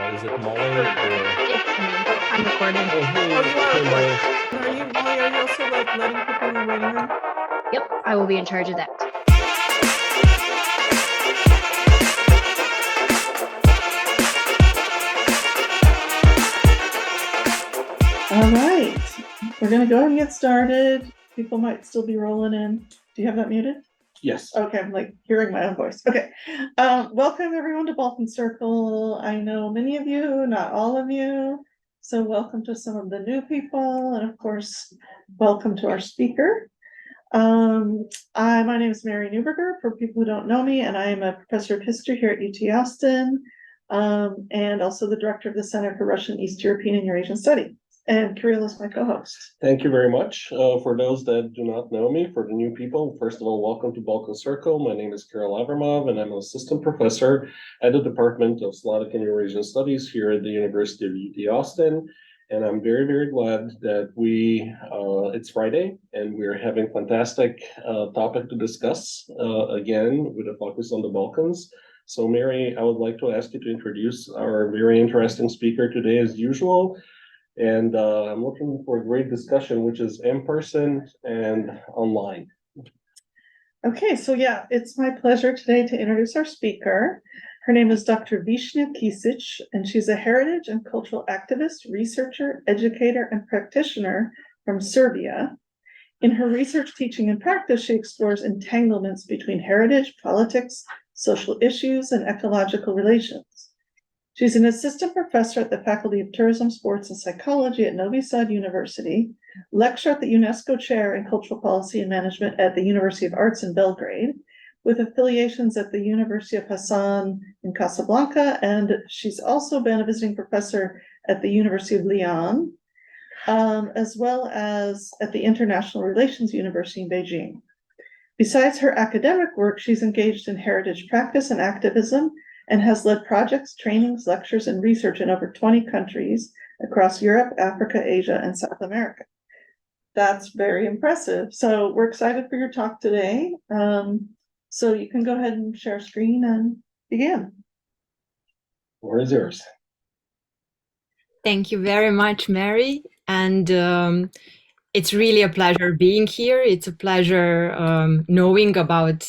Is it Molly or? It's me. I'm recording. Oh, hey, Oh, you are hey, Molly. recording. Are you, Molly, are you also like letting people in the waiting room? Yep, I will be in charge of that. All right, we're gonna go ahead and get started. People might still be rolling in. Do you have that muted? Yes. Okay, I'm like hearing my own voice. Okay, welcome everyone to Balkan Circle. I know many of you, not all of you. So welcome to some of the new people, and of course, welcome to our speaker. My name is Mary Newberger, for people who don't know me, and I am a professor of history here at UT Austin, and also the director of the Center for Russian, East European, and Eurasian Study. And Kirill is my co-host. Thank you very much. For those that do not know me, for the new people, first of all, welcome to Balkan Circle. My name is Kirill Avramov, and I'm an assistant professor at the Department of Slavic and Eurasian Studies here at the University of UT Austin. And I'm very, very glad that it's Friday, and we're having fantastic topic to discuss, again, with a focus on the Balkans. So Mary, I would like to ask you to introduce our very interesting speaker today as usual. And I'm looking for a great discussion, which is in person and online. Okay, so yeah, it's my pleasure today to introduce our speaker. Her name is Dr. Višnja Kisić, and she's a heritage and cultural activist, researcher, educator, and practitioner from Serbia. In her research, teaching, and practice, she explores entanglements between heritage, politics, social issues, and ecological relations. She's an assistant professor at the Faculty of Tourism, Sports, and Psychology at Novi Sad University, lecturer at the UNESCO Chair in Cultural Policy and Management at the University of Arts in Belgrade, with affiliations at the University of Hassan in Casablanca, and she's also been a visiting professor at the University of Lyon, as well as at the International Relations University in Beijing. Besides her academic work, she's engaged in heritage practice and activism, and has led projects, trainings, lectures, and research in over 20 countries across Europe, Africa, Asia, and South America. That's very impressive. So we're excited for your talk today. So you can go ahead and share screen and begin. Where is yours? Thank you very much, Mary. And it's really a pleasure being here. It's a pleasure knowing about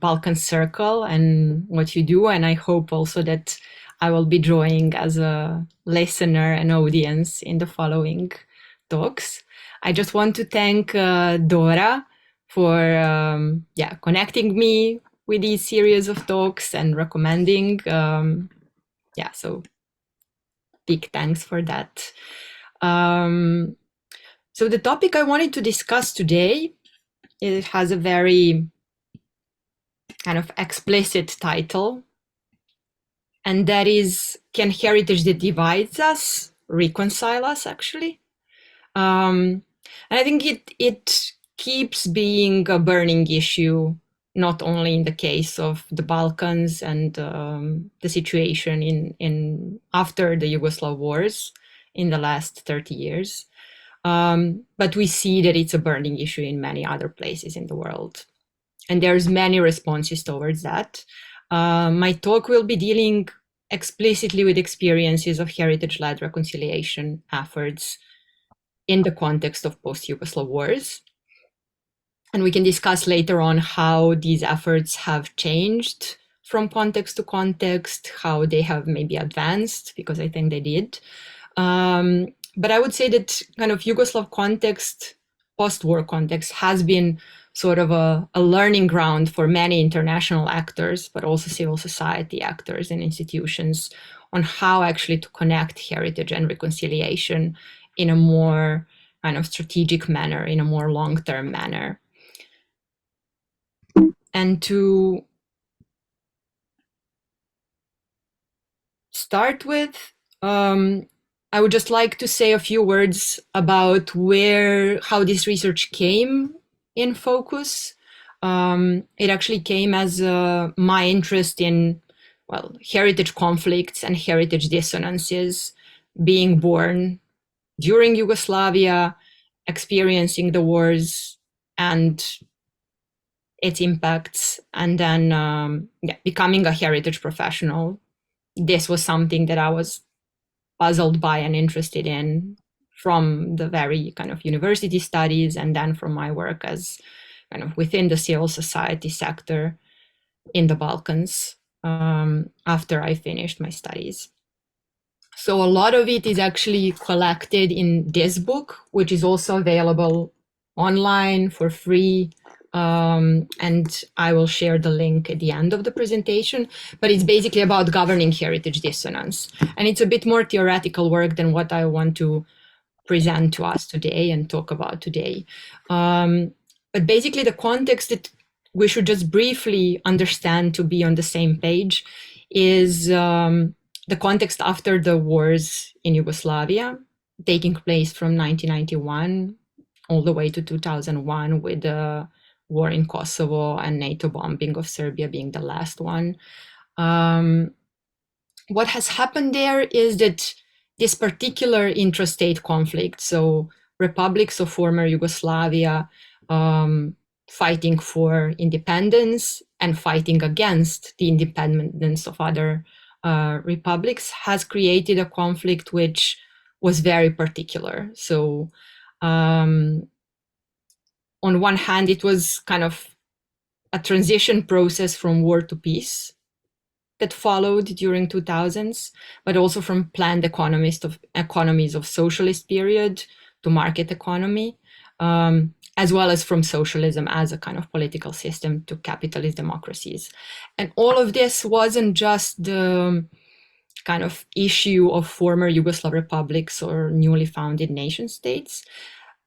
Balkan Circle and what you do. And I hope also that I will be joining as a listener and audience in the following talks. I just want to thank Dora for connecting me with these series of talks and recommending. So big thanks for that. So the topic I wanted to discuss today, it has a very kind of explicit title, and that is, can heritage that divides us reconcile us, actually? And I think it keeps being a burning issue, not only in the case of the Balkans and the situation in after the Yugoslav wars in the last 30 years. But we see that it's a burning issue in many other places in the world. And there's many responses towards that. My talk will be dealing explicitly with experiences of heritage-led reconciliation efforts in the context of post-Yugoslav wars. And we can discuss later on how these efforts have changed from context to context, how they have maybe advanced, because I think they did. But I would say that kind of Yugoslav context, post-war context, has been sort of a learning ground for many international actors, but also civil society actors and institutions on how actually to connect heritage and reconciliation in a more kind of strategic manner, in a more long-term manner. And to start with, I would just like to say a few words about how this research came in focus. It actually came as my interest in, heritage conflicts and heritage dissonances being born during Yugoslavia, experiencing the wars and its impacts, and then becoming a heritage professional. This was something that I was puzzled by and interested in from the very kind of university studies, and then from my work as kind of within the civil society sector in the Balkans after I finished my studies. So a lot of it is actually collected in this book, which is also available online for free. And I will share the link at the end of the presentation, but it's basically about governing heritage dissonance. And it's a bit more theoretical work than what I want to present to us today and talk about today. But basically the context that we should just briefly understand to be on the same page is the context after the wars in Yugoslavia, taking place from 1991 all the way to 2001, with the war in Kosovo and NATO bombing of Serbia being the last one. What has happened there is that this particular intrastate conflict, so republics of former Yugoslavia fighting for independence and fighting against the independence of other republics, has created a conflict which was very particular. So on one hand, it was kind of a transition process from war to peace that followed during 2000s, but also from planned economies of socialist period to market economy, as well as from socialism as a kind of political system to capitalist democracies. And all of this wasn't just the kind of issue of former Yugoslav republics or newly founded nation states,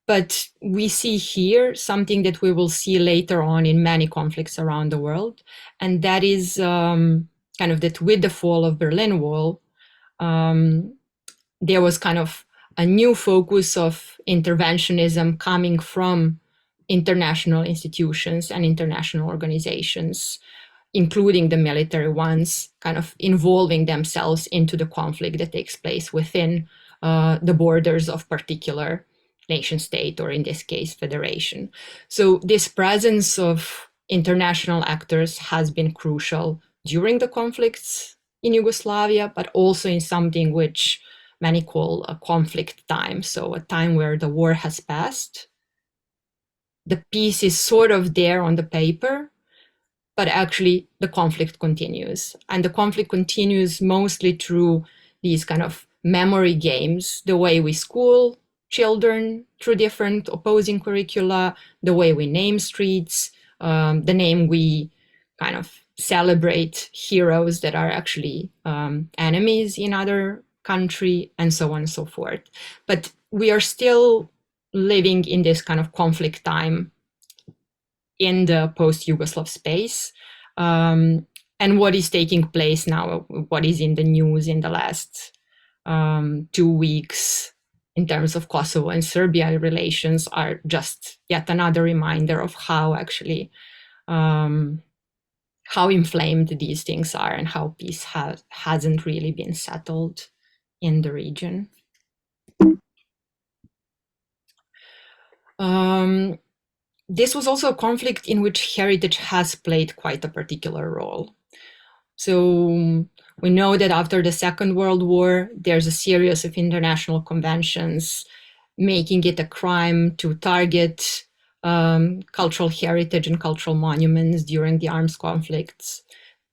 but we see here something that we will see later on in many conflicts around the world, and that is kind of that with the fall of Berlin Wall, there was kind of a new focus of interventionism coming from international institutions and international organizations, including the military ones, kind of involving themselves into the conflict that takes place within the borders of particular nation state, or in this case, federation. So this presence of international actors has been crucial during the conflicts in Yugoslavia, but also in something which many call a conflict time. So a time where the war has passed. The peace is sort of there on the paper, but actually the conflict continues. And the conflict continues mostly through these kind of memory games, the way we school children through different opposing curricula, the way we name streets, the name we kind of celebrate heroes that are actually enemies in other country, and so on and so forth. But we are still living in this kind of conflict time in the post-Yugoslav space. And what is taking place now, what is in the news in the last 2 weeks in terms of Kosovo and Serbia relations, are just yet another reminder of how actually how inflamed these things are, and how peace hasn't really been settled in the region. This was also a conflict in which heritage has played quite a particular role. So we know that after the Second World War, there's a series of international conventions making it a crime to target cultural heritage and cultural monuments during the armed conflicts.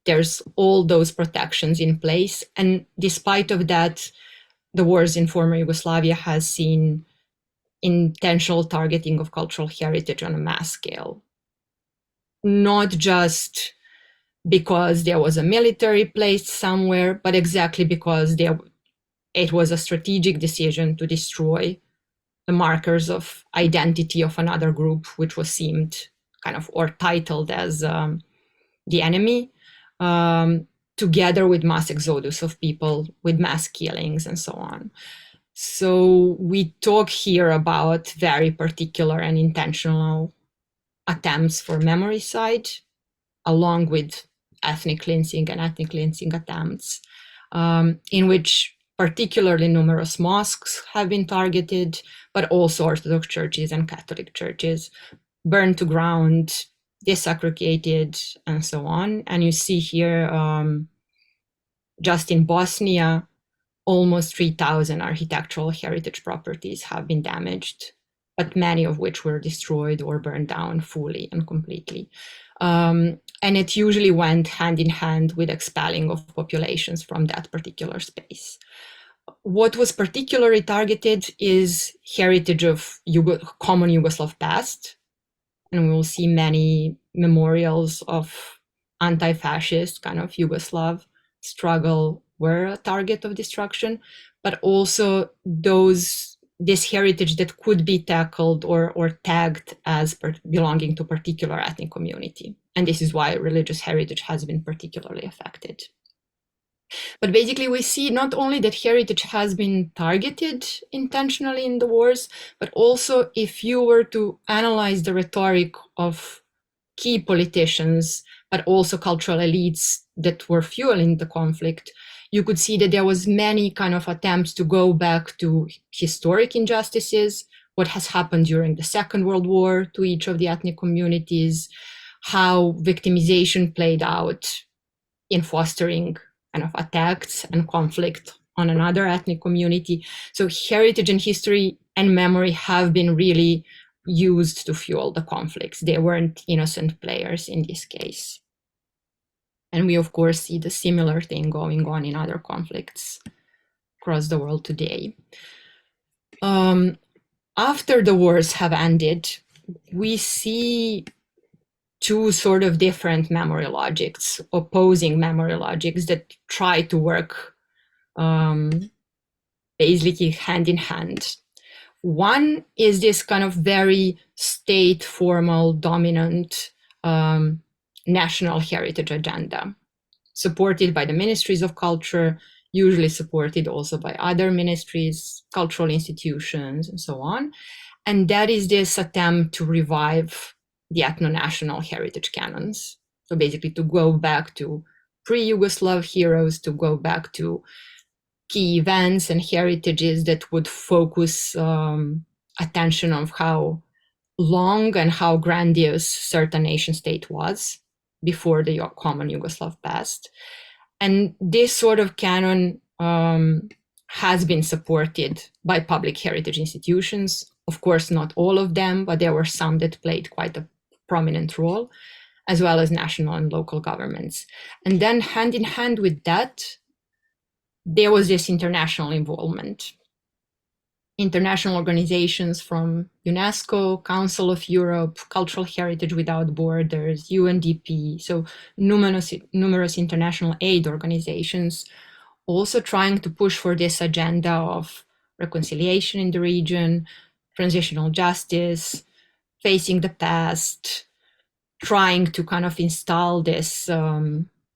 There's all those protections in place. And despite of that, the wars in former Yugoslavia has seen intentional targeting of cultural heritage on a mass scale. Not just because there was a military placed somewhere, but exactly because it was a strategic decision to destroy the markers of identity of another group, which was seemed kind of, or titled as the enemy, together with mass exodus of people, with mass killings and so on. So we talk here about very particular and intentional attempts for memoricide, along with ethnic cleansing and ethnic cleansing attempts, in which particularly numerous mosques have been targeted, but also Orthodox churches and Catholic churches, burned to ground, desecrated, and so on. And you see here, just in Bosnia, almost 3,000 architectural heritage properties have been damaged, but many of which were destroyed or burned down fully and completely. And it usually went hand in hand with expelling of populations from that particular space. What was particularly targeted is heritage of common Yugoslav past, and we will see many memorials of anti-fascist kind of Yugoslav struggle were a target of destruction, but also this heritage that could be tackled or tagged as belonging to a particular ethnic community. And this is why religious heritage has been particularly affected. But basically, we see not only that heritage has been targeted intentionally in the wars, but also if you were to analyze the rhetoric of key politicians, but also cultural elites that were fueling the conflict, you could see that there was many kind of attempts to go back to historic injustices, what has happened during the Second World War to each of the ethnic communities, how victimization played out in fostering kind of attacks and conflict on another ethnic community. So heritage and history and memory have been really used to fuel the conflicts. They weren't innocent players in this case. And we, of course, see the similar thing going on in other conflicts across the world today. After the wars have ended, we see two sort of different memory logics, opposing memory logics that try to work basically hand in hand. One is this kind of very state formal dominant national heritage agenda, supported by the ministries of culture, usually supported also by other ministries, cultural institutions, and so on. And that is this attempt to revive the ethno-national heritage canons. So basically to go back to pre-Yugoslav heroes, to go back to key events and heritages that would focus attention on how long and how grandiose certain nation state was before the common Yugoslav past. And this sort of canon has been supported by public heritage institutions. Of course, not all of them, but there were some that played quite a prominent role, as well as national and local governments. And then hand in hand with that, there was this international involvement. International organizations from UNESCO, Council of Europe, Cultural Heritage Without Borders, UNDP, so numerous international aid organizations, also trying to push for this agenda of reconciliation in the region, transitional justice, facing the past, trying to kind of install this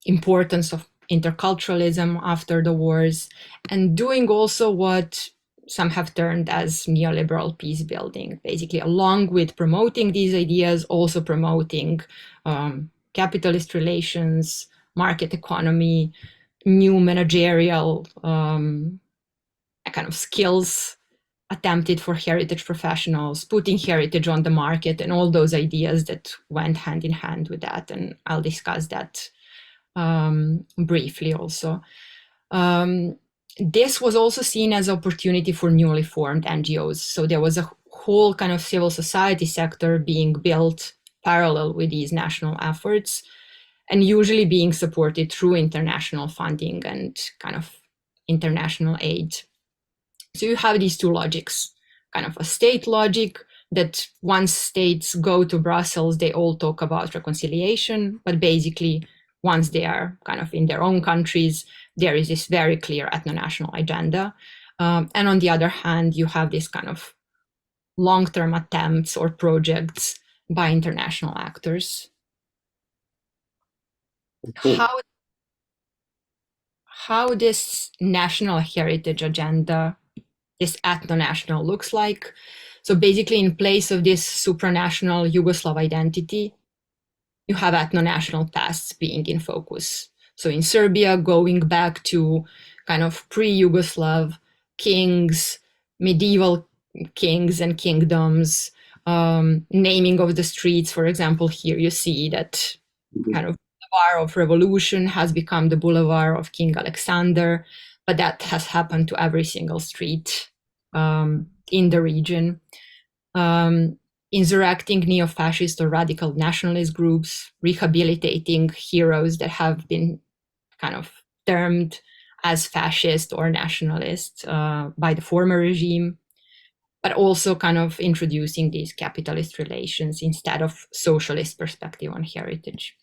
importance of interculturalism after the wars, and doing also what some have termed as neoliberal peace building, basically along with promoting these ideas, also promoting capitalist relations, market economy, new managerial kind of skills attempted for heritage professionals, putting heritage on the market, and all those ideas that went hand in hand with that. And I'll discuss that briefly also. This was also seen as an opportunity for newly formed NGOs. So there was a whole kind of civil society sector being built parallel with these national efforts, and usually being supported through international funding and kind of international aid. So you have these two logics, kind of a state logic that once states go to Brussels, they all talk about reconciliation, but basically once they are kind of in their own countries, there is this very clear ethno-national agenda. And on the other hand, you have this kind of long-term attempts or projects by international actors. How this national heritage agenda, this ethno-national looks like. So basically in place of this supranational Yugoslav identity, you have ethno-national pasts being in focus. So in Serbia, going back to kind of pre-Yugoslav kings, medieval kings and kingdoms, naming of the streets. For example, here you see that kind of Boulevard of Revolution has become the Boulevard of King Alexander, but that has happened to every single street in the region. Insurrecting neo-fascist or radical nationalist groups, rehabilitating heroes that have been kind of termed as fascist or nationalist by the former regime, but also kind of introducing these capitalist relations instead of socialist perspective on heritage.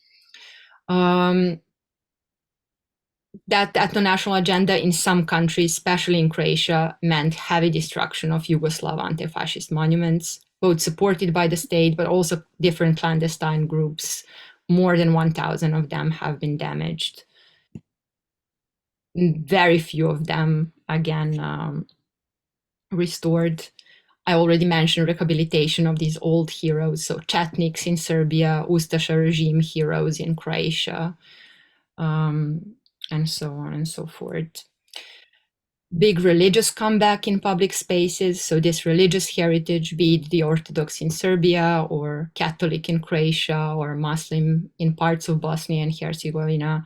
That ethno-national agenda in some countries, especially in Croatia, meant heavy destruction of Yugoslav anti-fascist monuments, both supported by the state, but also different clandestine groups. More than 1,000 of them have been damaged. Very few of them, again, restored. I already mentioned rehabilitation of these old heroes, so Chetniks in Serbia, Ustaša regime heroes in Croatia, and so on and so forth. Big religious comeback in public spaces, so this religious heritage, be it the Orthodox in Serbia or Catholic in Croatia or Muslim in parts of Bosnia and Herzegovina,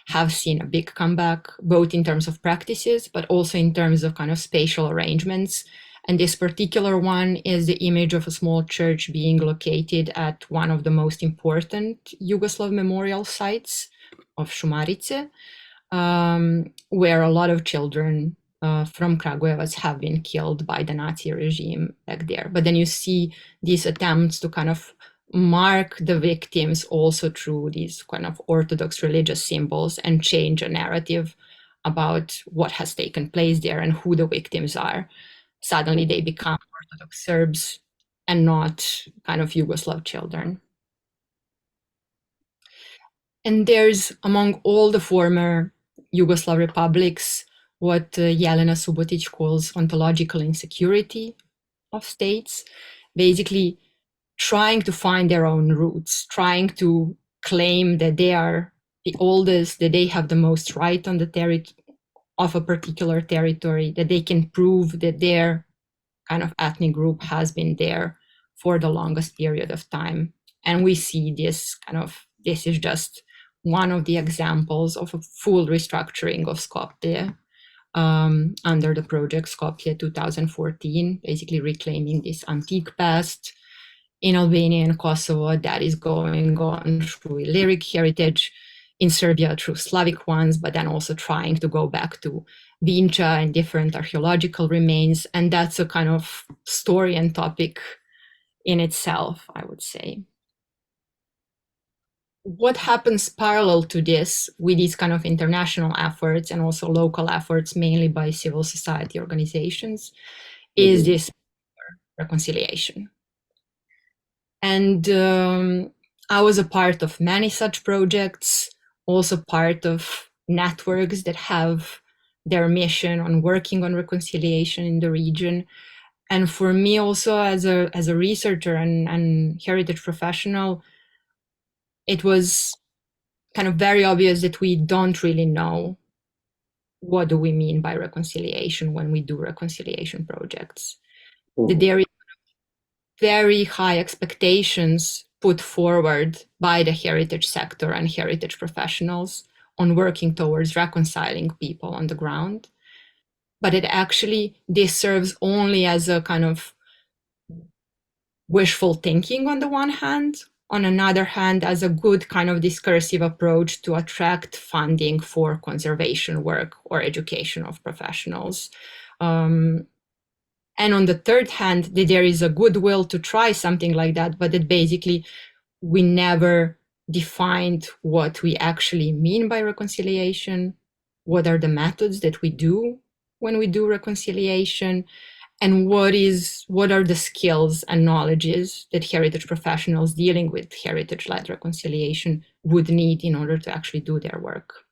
have seen a big comeback, both in terms of practices, but also in terms of kind of spatial arrangements. And this particular one is the image of a small church being located at one of the most important Yugoslav memorial sites of Šumarice, where a lot of children from Kragujevac have been killed by the Nazi regime back there. But then you see these attempts to kind of mark the victims also through these kind of Orthodox religious symbols and change a narrative about what has taken place there and who the victims are. Suddenly they become Orthodox Serbs and not kind of Yugoslav children. And there's, among all the former Yugoslav republics, what Jelena Subotic calls ontological insecurity of states, basically trying to find their own roots, trying to claim that they are the oldest, that they have the most right on the territory of a particular territory, that they can prove that their kind of ethnic group has been there for the longest period of time. And we see this this is just one of the examples of a full restructuring of Skopje under the project Skopje 2014, basically reclaiming this antique past in Albania and Kosovo that is going on through lyric heritage, in Serbia through Slavic ones, but then also trying to go back to Višnja and different archaeological remains. And that's a kind of story and topic in itself, I would say. What happens parallel to this with these kind of international efforts and also local efforts, mainly by civil society organizations, is this reconciliation. And I was a part of many such projects, also part of networks that have their mission on working on reconciliation in the region. And for me also as a researcher and heritage professional, it was kind of very obvious that we don't really know what do we mean by reconciliation when we do reconciliation projects. That there is very high expectations put forward by the heritage sector and heritage professionals on working towards reconciling people on the ground. But it actually, this serves only as a kind of wishful thinking on the one hand, on another hand, as a good kind of discursive approach to attract funding for conservation work or education of professionals. And on the third hand, that there is a goodwill to try something like that, but that basically we never defined what we actually mean by reconciliation, what are the methods that we do when we do reconciliation, and what are the skills and knowledges that heritage professionals dealing with heritage-led reconciliation would need in order to actually do their work.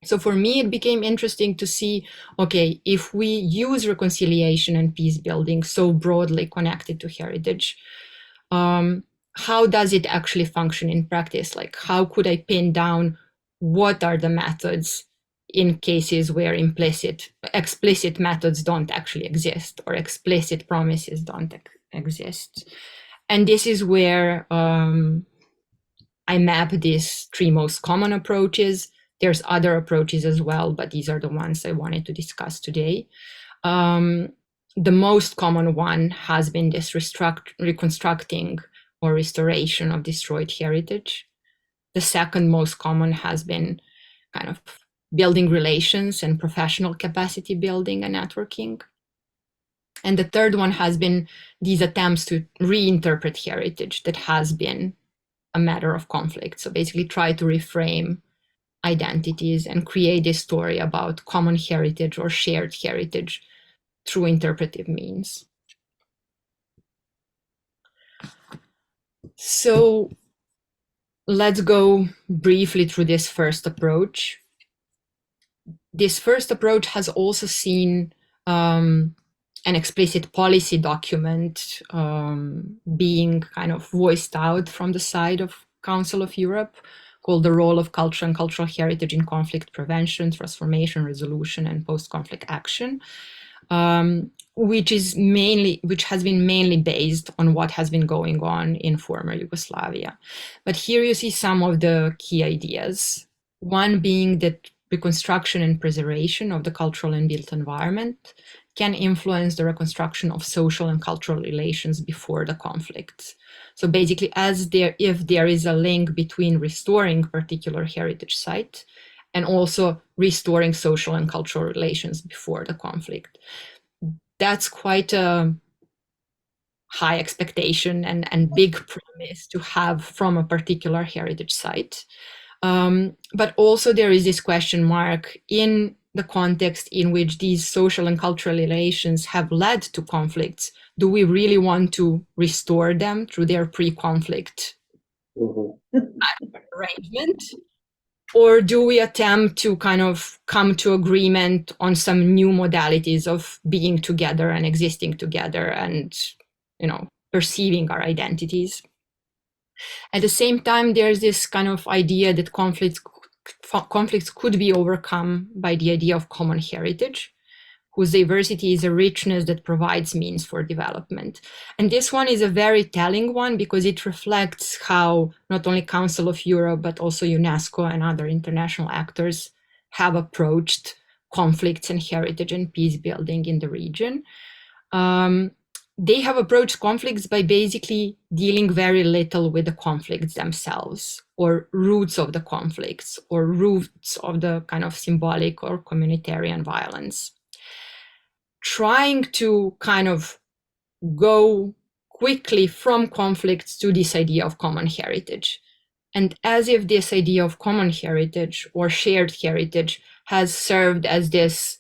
So for me, it became interesting to see, okay, if we use reconciliation and peace building so broadly connected to heritage, how does it actually function in practice? Like, how could I pin down what are the methods in cases where explicit methods don't actually exist or explicit promises don't exist? And this is where I map these three most common approaches There's other approaches as well, but these are the ones I wanted to discuss today. The most common one has been this reconstructing or restoration of destroyed heritage. The second most common has been kind of building relations and professional capacity building and networking. And the third one has been these attempts to reinterpret heritage that has been a matter of conflict. So basically try to reframe identities and create a story about common heritage or shared heritage through interpretive means. So let's go briefly through this first approach. This first approach has also seen an explicit policy document being kind of voiced out from the side of Council of Europe, called The Role of Culture and Cultural Heritage in Conflict Prevention, Transformation, Resolution, and Post-Conflict Action, which has been mainly based on what has been going on in former Yugoslavia. But here you see some of the key ideas. One being that reconstruction and preservation of the cultural and built environment can influence the reconstruction of social and cultural relations before the conflict. So basically, if there is a link between restoring particular heritage site and also restoring social and cultural relations before the conflict. That's quite a high expectation and big promise to have from a particular heritage site. But also there is this question mark in the context in which these social and cultural relations have led to conflicts. Do we really want to restore them through their pre-conflict arrangement? Or do we attempt to kind of come to agreement on some new modalities of being together and existing together and, perceiving our identities? At the same time, there's this kind of idea that conflicts could be overcome by the idea of common heritage, whose diversity is a richness that provides means for development. And this one is a very telling one because it reflects how not only Council of Europe, but also UNESCO and other international actors have approached conflicts and heritage and peace building in the region. They have approached conflicts by basically dealing very little with the conflicts themselves, or roots of the conflicts, or roots of the kind of symbolic or communitarian violence. Trying to kind of go quickly from conflicts to this idea of common heritage. And as if this idea of common heritage or shared heritage has served as this,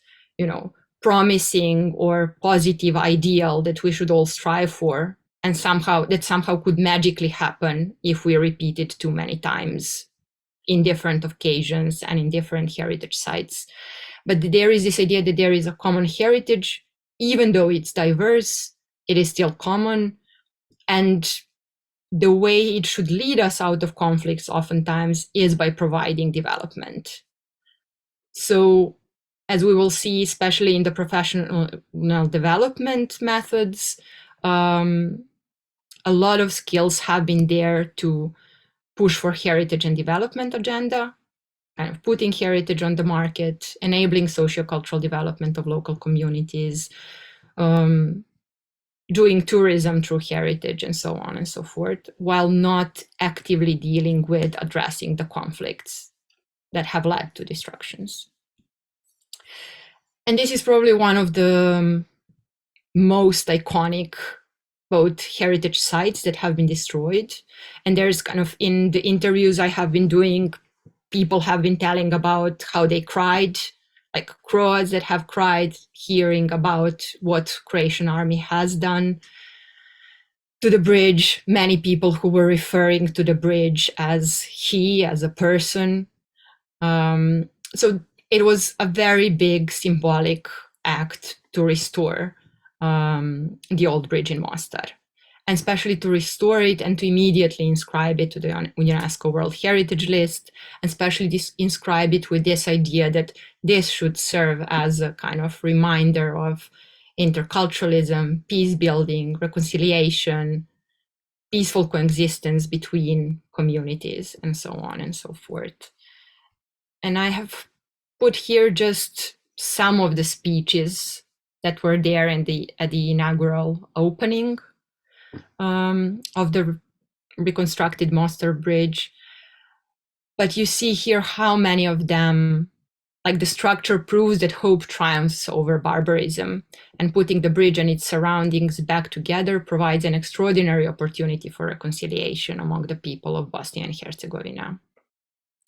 promising or positive ideal that we should all strive for, and somehow could magically happen if we repeat it too many times in different occasions and in different heritage sites. But there is this idea that there is a common heritage, even though it's diverse, it is still common. And the way it should lead us out of conflicts oftentimes is by providing development. So as we will see, especially in the professional development methods, a lot of skills have been there to push for heritage and development agenda, kind of putting heritage on the market, enabling sociocultural development of local communities, doing tourism through heritage and so on and so forth, while not actively dealing with addressing the conflicts that have led to destructions. And this is probably one of the most iconic both heritage sites that have been destroyed. And there's kind of, in the interviews I have been doing, people have been telling about how they cried, like Croats that have cried hearing about what Croatian army has done to the bridge, many people who were referring to the bridge as a person. So it was a very big symbolic act to restore the old bridge in Mostar, and especially to restore it and to immediately inscribe it to the UNESCO World Heritage List, and especially inscribe it with this idea that this should serve as a kind of reminder of interculturalism, peace building, reconciliation, peaceful coexistence between communities, and so on and so forth. And I have put here just some of the speeches that were there at the inaugural opening of the reconstructed Mostar Bridge. But you see here how many of them, like the structure proves that hope triumphs over barbarism, and putting the bridge and its surroundings back together provides an extraordinary opportunity for reconciliation among the people of Bosnia and Herzegovina.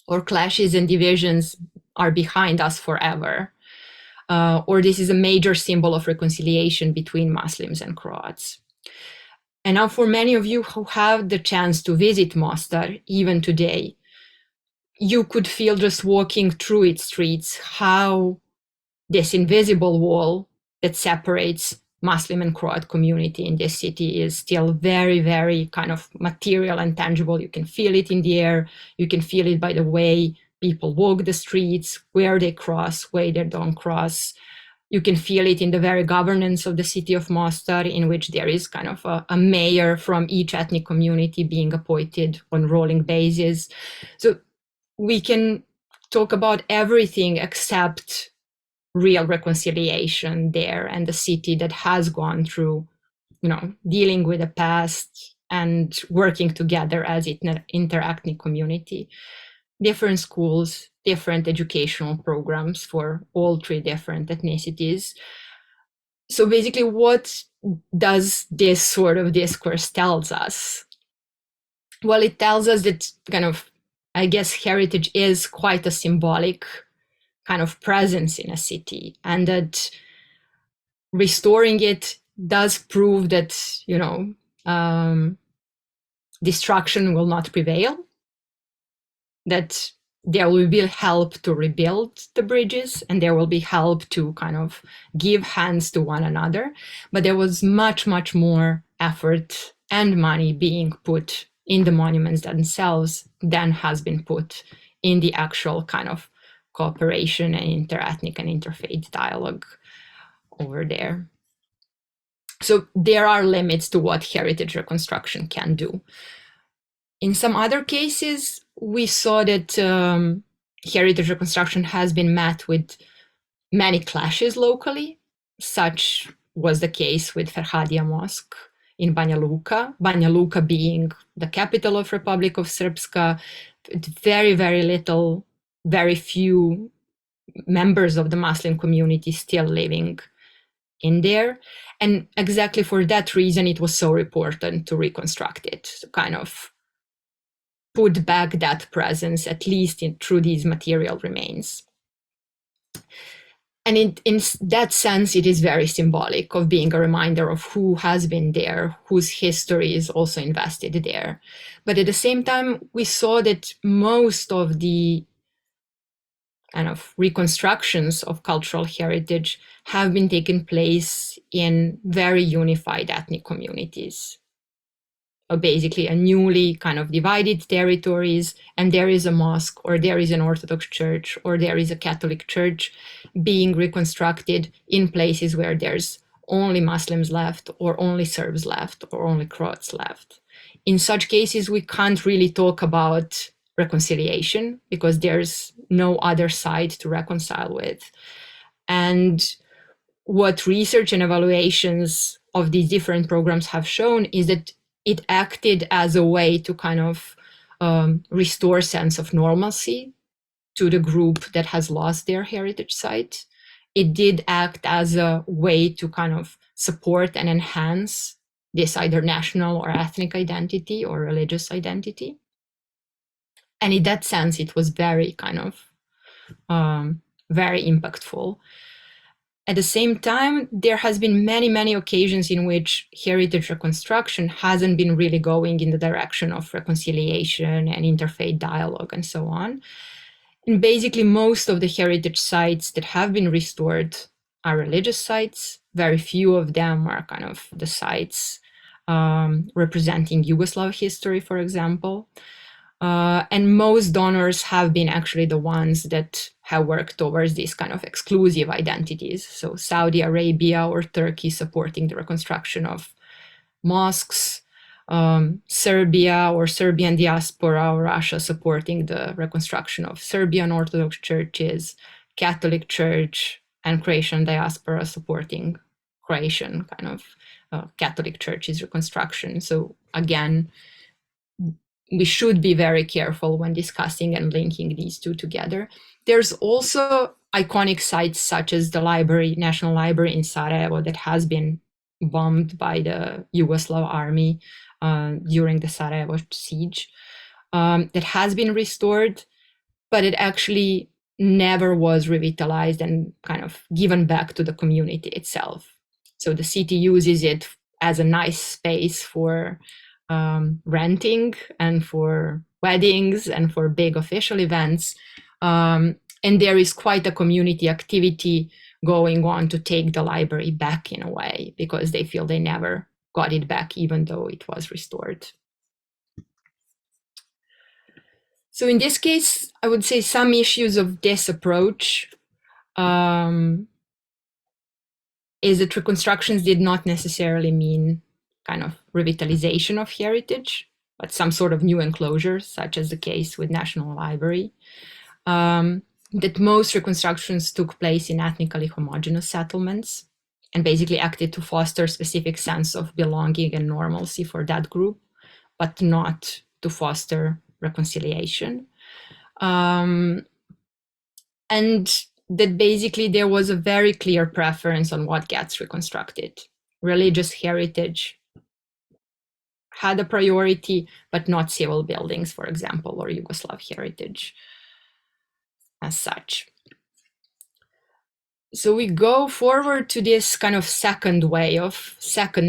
Or clashes and divisions are behind us forever. Or this is a major symbol of reconciliation between Muslims and Croats. And now for many of you who have the chance to visit Mostar, even today, you could feel just walking through its streets how this invisible wall that separates Muslim and Croat community in this city is still very, very kind of material and tangible. You can feel it in the air. You can feel it by the way people walk the streets, where they cross, where they don't cross. You can feel it in the very governance of the city of Mostar, in which there is kind of a mayor from each ethnic community being appointed on rolling basis. So we can talk about everything except real reconciliation there, and the city that has gone through, dealing with the past and working together as an inter-ethnic community. Different schools, different educational programs for all three different ethnicities. So basically, what does this sort of discourse tells us? Well, it tells us that kind of, I guess, heritage is quite a symbolic kind of presence in a city, and that restoring it does prove that, destruction will not prevail, that there will be help to rebuild the bridges, and there will be help to kind of give hands to one another. But there was much, much more effort and money being put in the monuments themselves than has been put in the actual kind of cooperation and inter-ethnic and interfaith dialogue over there. So there are limits to what heritage reconstruction can do. In some other cases, we saw that heritage reconstruction has been met with many clashes locally. Such was the case with Ferhadia Mosque in Banja Luka. Banja Luka being the capital of Republic of Srpska, very, very little, very few members of the Muslim community still living in there. And exactly for that reason, it was so important to reconstruct it, to kind of put back that presence, at least through these material remains. And in that sense, it is very symbolic of being a reminder of who has been there, whose history is also invested there. But at the same time, we saw that most of the kind of reconstructions of cultural heritage have been taking place in very unified ethnic communities. Basically a newly kind of divided territories, and there is a mosque, or there is an Orthodox church, or there is a Catholic church being reconstructed in places where there's only Muslims left, or only Serbs left, or only Croats left. In such cases, we can't really talk about reconciliation because there's no other side to reconcile with. And what research and evaluations of these different programs have shown is that it acted as a way to kind of restore sense of normalcy to the group that has lost their heritage site. It did act as a way to kind of support and enhance this either national or ethnic identity or religious identity. And in that sense, it was very kind of very impactful. At the same time, there has been many, many occasions in which heritage reconstruction hasn't been really going in the direction of reconciliation and interfaith dialogue and so on. And basically, most of the heritage sites that have been restored are religious sites. Very few of them are kind of the sites representing Yugoslav history, for example. And most donors have been actually the ones that have worked towards these kind of exclusive identities. So Saudi Arabia or Turkey supporting the reconstruction of mosques, Serbia or Serbian diaspora or Russia supporting the reconstruction of Serbian Orthodox churches, Catholic Church, and Croatian diaspora supporting Croatian kind of Catholic Church's reconstruction. So again, we should be very careful when discussing and linking these two together. There's also iconic sites such as the National Library in Sarajevo that has been bombed by the Yugoslav army during the Sarajevo siege, that has been restored, but it actually never was revitalized and kind of given back to the community itself. So the city uses it as a nice space for renting and for weddings and for big official events. And there is quite a community activity going on to take the library back in a way, because they feel they never got it back, even though it was restored. So in this case, I would say some issues of this approach is that reconstructions did not necessarily mean kind of revitalization of heritage, but some sort of new enclosures, such as the case with National Library. That most reconstructions took place in ethnically homogeneous settlements and basically acted to foster a specific sense of belonging and normalcy for that group, but not to foster reconciliation. And that basically there was a very clear preference on what gets reconstructed. Religious heritage had a priority, but not civil buildings, for example, or Yugoslav heritage as such. So we go forward to this kind of second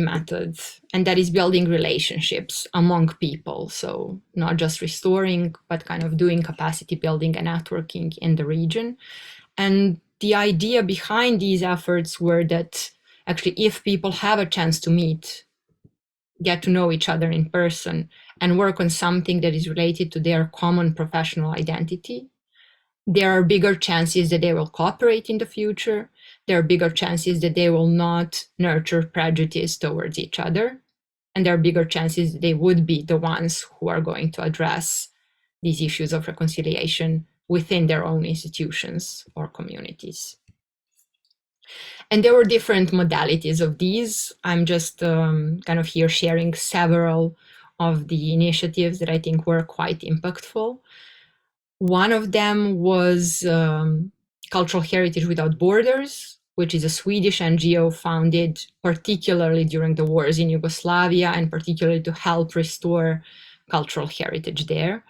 method, and that is building relationships among people. So not just restoring, but kind of doing capacity building and networking in the region. And the idea behind these efforts were that actually if people have a chance to meet, get to know each other in person, and work on something that is related to their common professional identity, there are bigger chances that they will cooperate in the future. There are bigger chances that they will not nurture prejudice towards each other. And there are bigger chances that they would be the ones who are going to address these issues of reconciliation within their own institutions or communities. And there were different modalities of these. I'm just kind of here sharing several of the initiatives that I think were quite impactful. One of them was Cultural Heritage Without Borders, which is a Swedish NGO founded particularly during the wars in Yugoslavia and particularly to help restore cultural heritage there.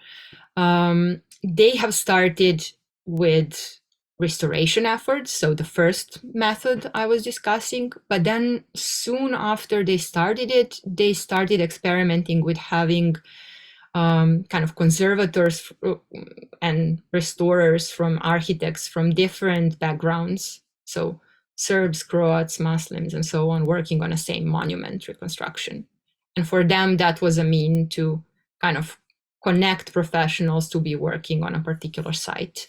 They have started with restoration efforts, so the first method I was discussing, but then soon after they started it, they started experimenting with having kind of conservators and restorers from architects from different backgrounds, so Serbs, Croats, Muslims, and so on, working on the same monument reconstruction. And for them, that was a mean to kind of connect professionals to be working on a particular site.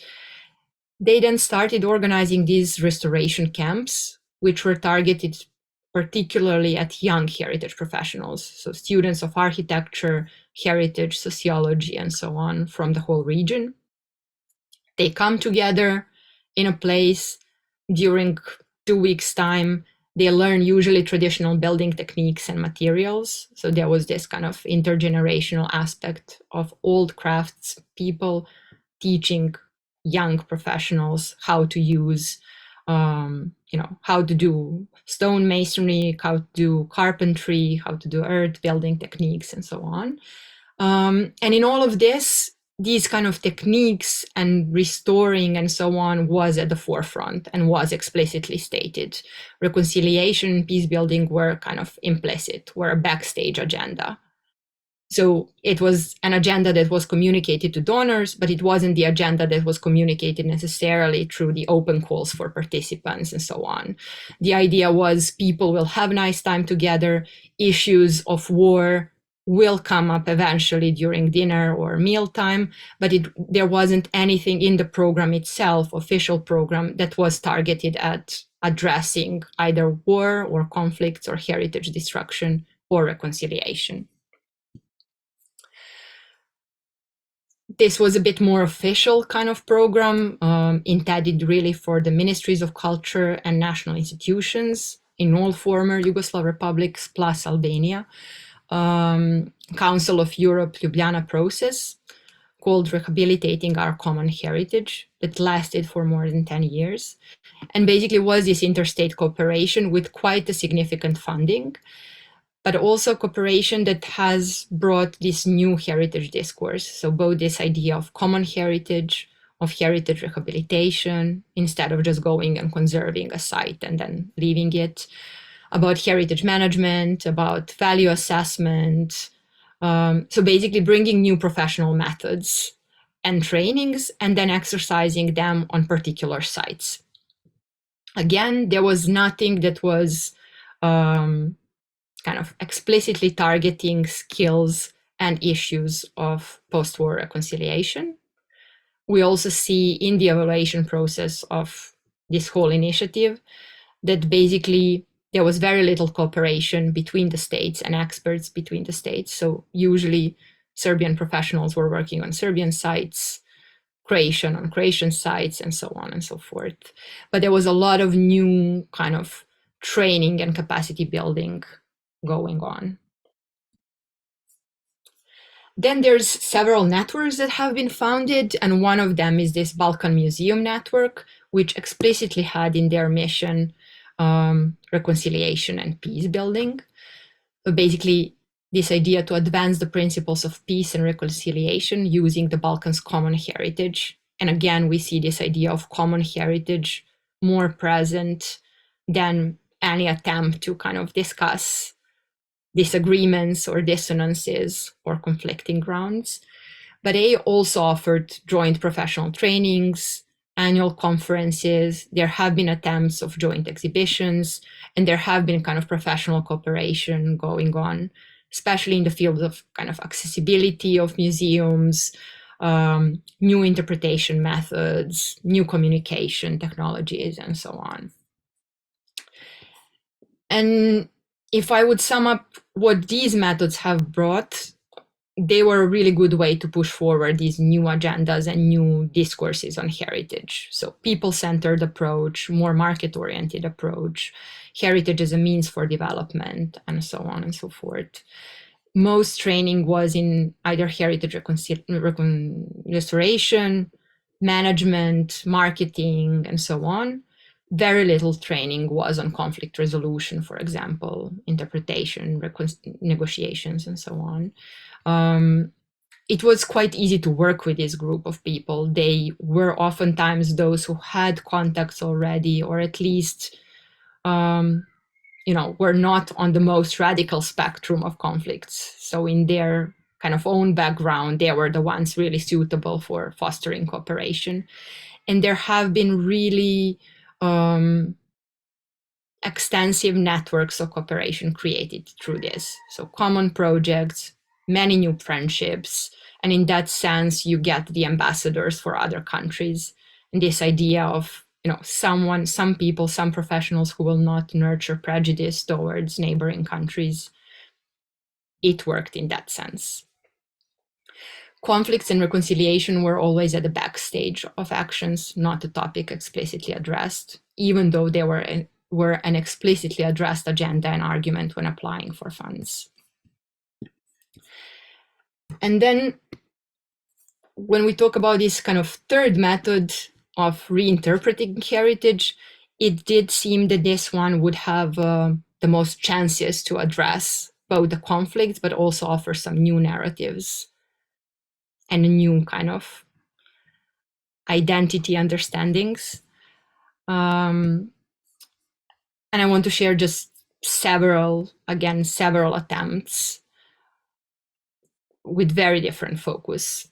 They then started organizing these restoration camps, which were targeted particularly at young heritage professionals, so students of architecture, heritage, sociology, and so on from the whole region. They come together in a place during 2 weeks' time. They learn usually traditional building techniques and materials. So there was this kind of intergenerational aspect of old crafts people teaching young professionals how to use how to do stone masonry, how to do carpentry, how to do earth building techniques, and so on. And in all of this, these kind of techniques and restoring and so on was at the forefront and was explicitly stated. Reconciliation and peace building were kind of implicit, were a backstage agenda. So it was an agenda that was communicated to donors, but it wasn't the agenda that was communicated necessarily through the open calls for participants and so on. The idea was people will have a nice time together, issues of war will come up eventually during dinner or mealtime, but there wasn't anything in the program itself, official program, that was targeted at addressing either war or conflicts or heritage destruction or reconciliation. this was a bit more official kind of program, intended really for the ministries of culture and national institutions in all former Yugoslav republics plus Albania. Council of Europe Ljublana Process, called Rehabilitating Our Common Heritage, that lasted for more than 10 years. And basically was this interstate cooperation with quite a significant funding, but also cooperation that has brought this new heritage discourse. So both this idea of common heritage, of heritage rehabilitation, instead of just going and conserving a site and then leaving it, about heritage management, about value assessment. So basically bringing new professional methods and trainings and then exercising them on particular sites. Again, there was nothing that was kind of explicitly targeting skills and issues of post-war reconciliation. We also see in the evaluation process of this whole initiative that basically there was very little cooperation between the states and experts between the states. So usually Serbian professionals were working on Serbian sites, Croatian on Croatian sites, and so on and so forth. But there was a lot of new kind of training and capacity building going on. Then there's several networks that have been founded, and one of them is this Balkan Museum Network, which explicitly had in their mission reconciliation and peace building. So basically, this idea to advance the principles of peace and reconciliation using the Balkans' common heritage. And again, we see this idea of common heritage more present than any attempt to kind of discuss disagreements or dissonances or conflicting grounds. But they also offered joint professional trainings, annual conferences. There have been attempts of joint exhibitions, and there have been kind of professional cooperation going on, especially in the field of kind of accessibility of museums, new interpretation methods, new communication technologies, and so on. And if I would sum up what these methods have brought, they were a really good way to push forward these new agendas and new discourses on heritage. So people-centered approach, more market-oriented approach, heritage as a means for development, and so on and so forth. Most training was in either heritage restoration, management, marketing, and so on. Very little training was on conflict resolution, for example, interpretation, negotiations, and so on. It was quite easy to work with this group of people. They were oftentimes those who had contacts already, or at least, were not on the most radical spectrum of conflicts. So in their kind of own background, they were the ones really suitable for fostering cooperation. And there have been really extensive networks of cooperation created through this. So common projects, many new friendships, and in that sense, you get the ambassadors for other countries. And this idea of, some people, some professionals who will not nurture prejudice towards neighboring countries, it worked in that sense. Conflicts and reconciliation were always at the backstage of actions, not a topic explicitly addressed, even though they were an explicitly addressed agenda and argument when applying for funds. And then when we talk about this kind of third method of reinterpreting heritage, it did seem that this one would have the most chances to address both the conflicts, but also offer some new narratives and new kind of identity understandings. And I want to share just several attempts with very different focus.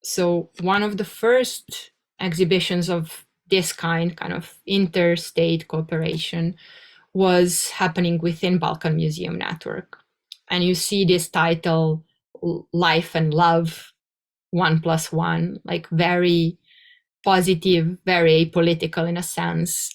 So one of the first exhibitions of this kind of interstate cooperation was happening within Balkan Museum Network. And you see this title, Life and Love, 1+1, like very positive, very apolitical in a sense.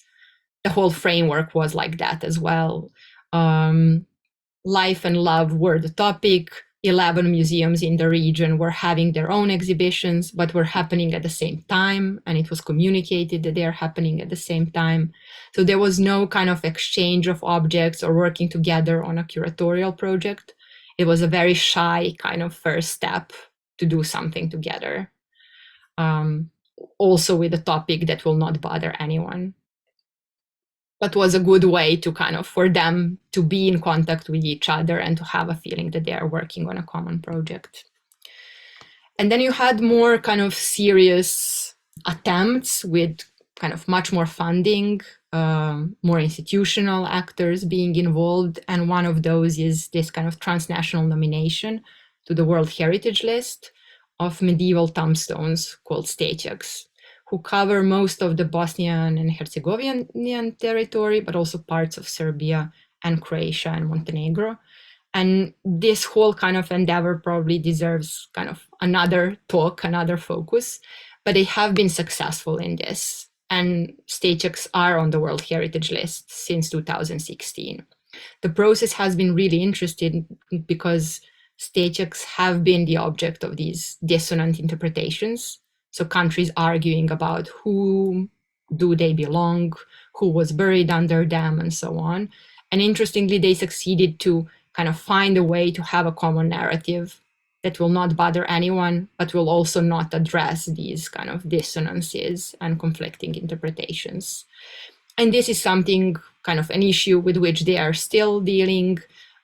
The whole framework was like that as well. Life and love were the topic. 11 museums in the region were having their own exhibitions, but were happening at the same time, and it was communicated that they are happening at the same time. So there was no kind of exchange of objects or working together on a curatorial project. It was a very shy kind of first step to do something together. Also with a topic that will not bother anyone, but was a good way to kind of, for them to be in contact with each other and to have a feeling that they are working on a common project. And then you had more kind of serious attempts with kind of much more funding, more institutional actors being involved. And one of those is this kind of transnational nomination to the World Heritage List of medieval tombstones called stečeks, who cover most of the Bosnian and Herzegovinian territory, but also parts of Serbia and Croatia and Montenegro. And this whole kind of endeavor probably deserves kind of another talk, another focus, but they have been successful in this. And stečeks are on the World Heritage List since 2016. The process has been really interesting because stečeks have been the object of these dissonant interpretations. So countries arguing about who do they belong, who was buried under them, and so on. And interestingly, they succeeded to kind of find a way to have a common narrative that will not bother anyone, but will also not address these kind of dissonances and conflicting interpretations. And this is something, kind of an issue with which they are still dealing.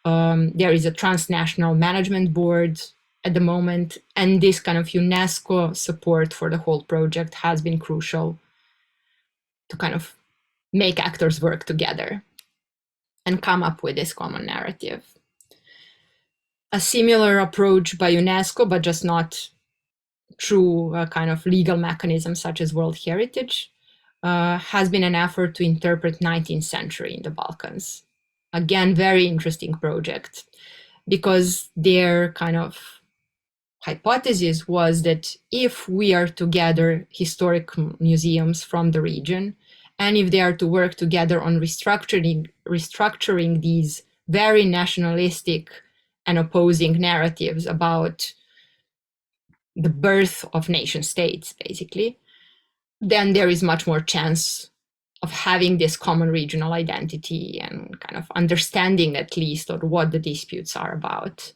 There is a transnational management board at the moment, and this kind of UNESCO support for the whole project has been crucial to kind of make actors work together and come up with this common narrative. A similar approach by UNESCO, but just not through a kind of legal mechanism such as World Heritage, has been an effort to interpret 19th century in the Balkans. Again, very interesting project, because their kind of hypothesis was that if we are to gather historic museums from the region, and if they are to work together on restructuring these very nationalistic and opposing narratives about the birth of nation states, basically, then there is much more chance of having this common regional identity and kind of understanding at least of what the disputes are about.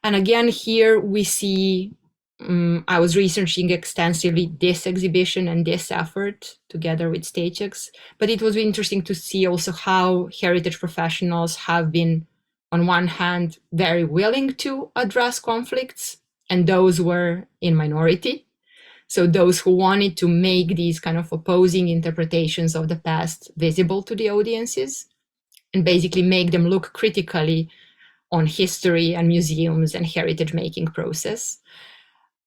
And again, here we see, I was researching extensively this exhibition and this effort together with stečeks, but it was interesting to see also how heritage professionals have been, on one hand, very willing to address conflicts, and those were in minority. So those who wanted to make these kind of opposing interpretations of the past visible to the audiences and basically make them look critically on history and museums and heritage making process.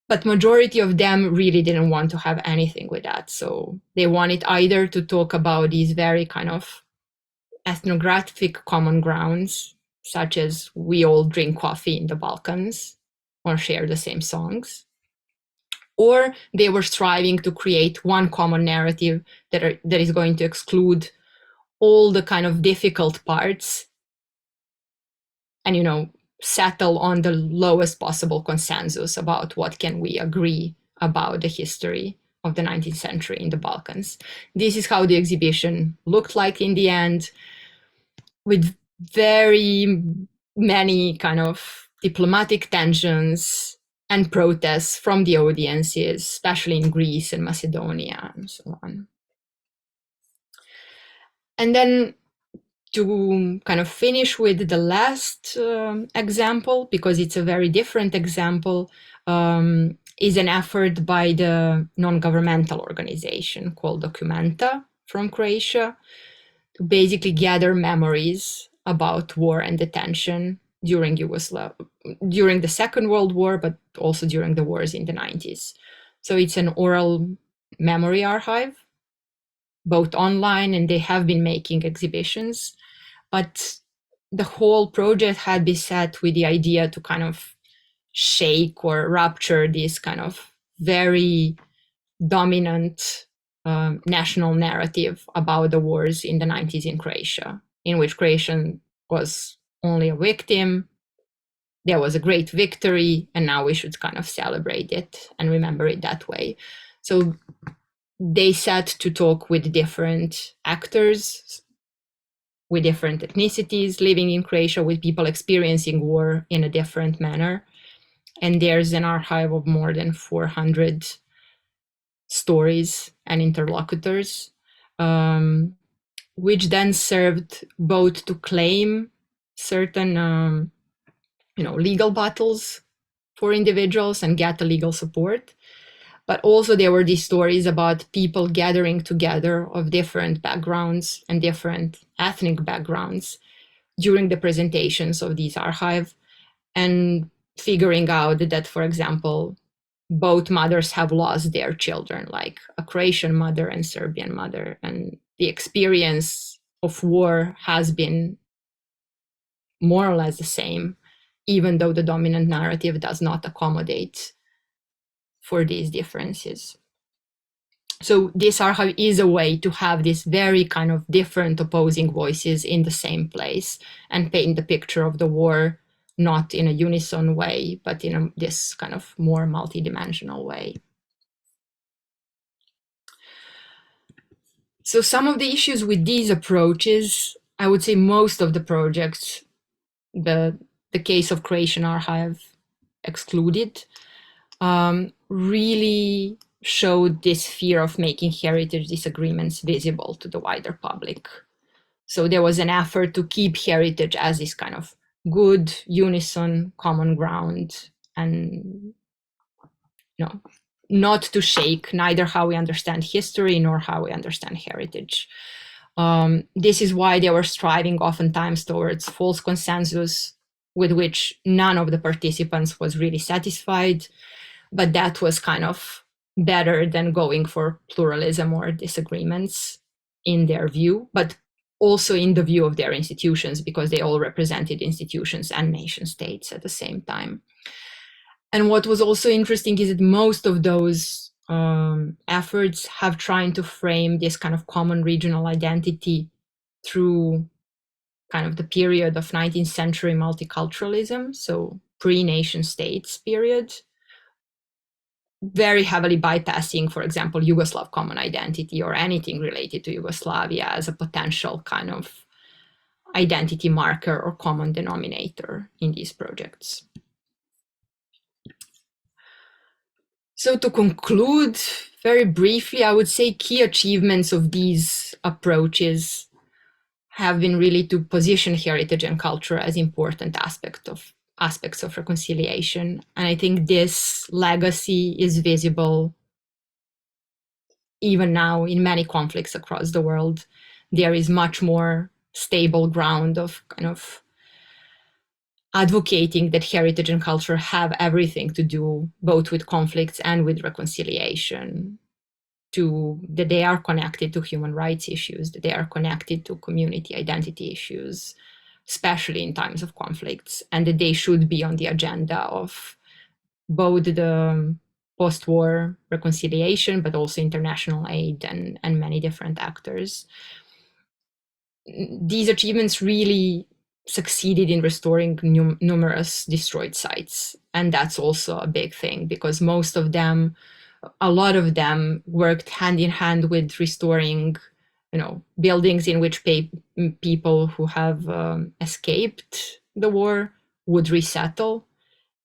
But majority of them really didn't want to have anything with that. So they wanted either to talk about these very kind of ethnographic common grounds, such as we all drink coffee in the Balkans or share the same songs, or they were striving to create one common narrative that is going to exclude all the kind of difficult parts and, you know, settle on the lowest possible consensus about what can we agree about the history of the 19th century in the Balkans. This is how the exhibition looked like in the end, with very many kind of diplomatic tensions and protests from the audiences, especially in Greece and Macedonia and so on. And then to kind of finish with the last example, because it's a very different example, is an effort by the non-governmental organization called Documenta from Croatia to basically gather memories about war and detention during Yugoslav, during the Second World War, but also during the wars in the 90s. So it's an oral memory archive, both online, and they have been making exhibitions. But the whole project had been set with the idea to kind of shake or rupture this kind of very dominant national narrative about the wars in the 90s in Croatia, in which Croatian was only a victim, there was a great victory and now we should kind of celebrate it and remember it that way. So they sat to talk with different actors, with different ethnicities living in Croatia, with people experiencing war in a different manner. And there's an archive of more than 400 stories and interlocutors, which then served both to claim certain legal battles for individuals and get the legal support. But also there were these stories about people gathering together of different backgrounds and different ethnic backgrounds during the presentations of these archive and figuring out that, for example, both mothers have lost their children, like a Croatian mother and Serbian mother. And the experience of war has been more or less the same, even though the dominant narrative does not accommodate for these differences. So this archive is a way to have these very kind of different opposing voices in the same place and paint the picture of the war, not in a unison way, but in this kind of more multidimensional way. So some of the issues with these approaches, I would say most of the projects, the case of Croatian archive excluded, really showed this fear of making heritage disagreements visible to the wider public. So there was an effort to keep heritage as this kind of good, unison, common ground, and not to shake neither how we understand history nor how we understand heritage. This is why they were striving oftentimes towards false consensus with which none of the participants was really satisfied, but that was kind of better than going for pluralism or disagreements in their view, but also in the view of their institutions, because they all represented institutions and nation states at the same time. And what was also interesting is that most of those efforts have tried to frame this kind of common regional identity through kind of the period of 19th century multiculturalism, so pre-nation states period, very heavily bypassing, for example, Yugoslav common identity or anything related to Yugoslavia as a potential kind of identity marker or common denominator in these projects. So to conclude, very briefly, I would say key achievements of these approaches have been really to position heritage and culture as important aspects of reconciliation. And I think this legacy is visible even now in many conflicts across the world. There is much more stable ground of kind of advocating that heritage and culture have everything to do both with conflicts and with reconciliation, that they are connected to human rights issues, that they are connected to community identity issues, especially in times of conflicts, and that they should be on the agenda of both the post-war reconciliation, but also international aid and many different actors. These achievements really succeeded in restoring numerous destroyed sites. And that's also a big thing, because a lot of them worked hand in hand with restoring, buildings in which people who have escaped the war would resettle.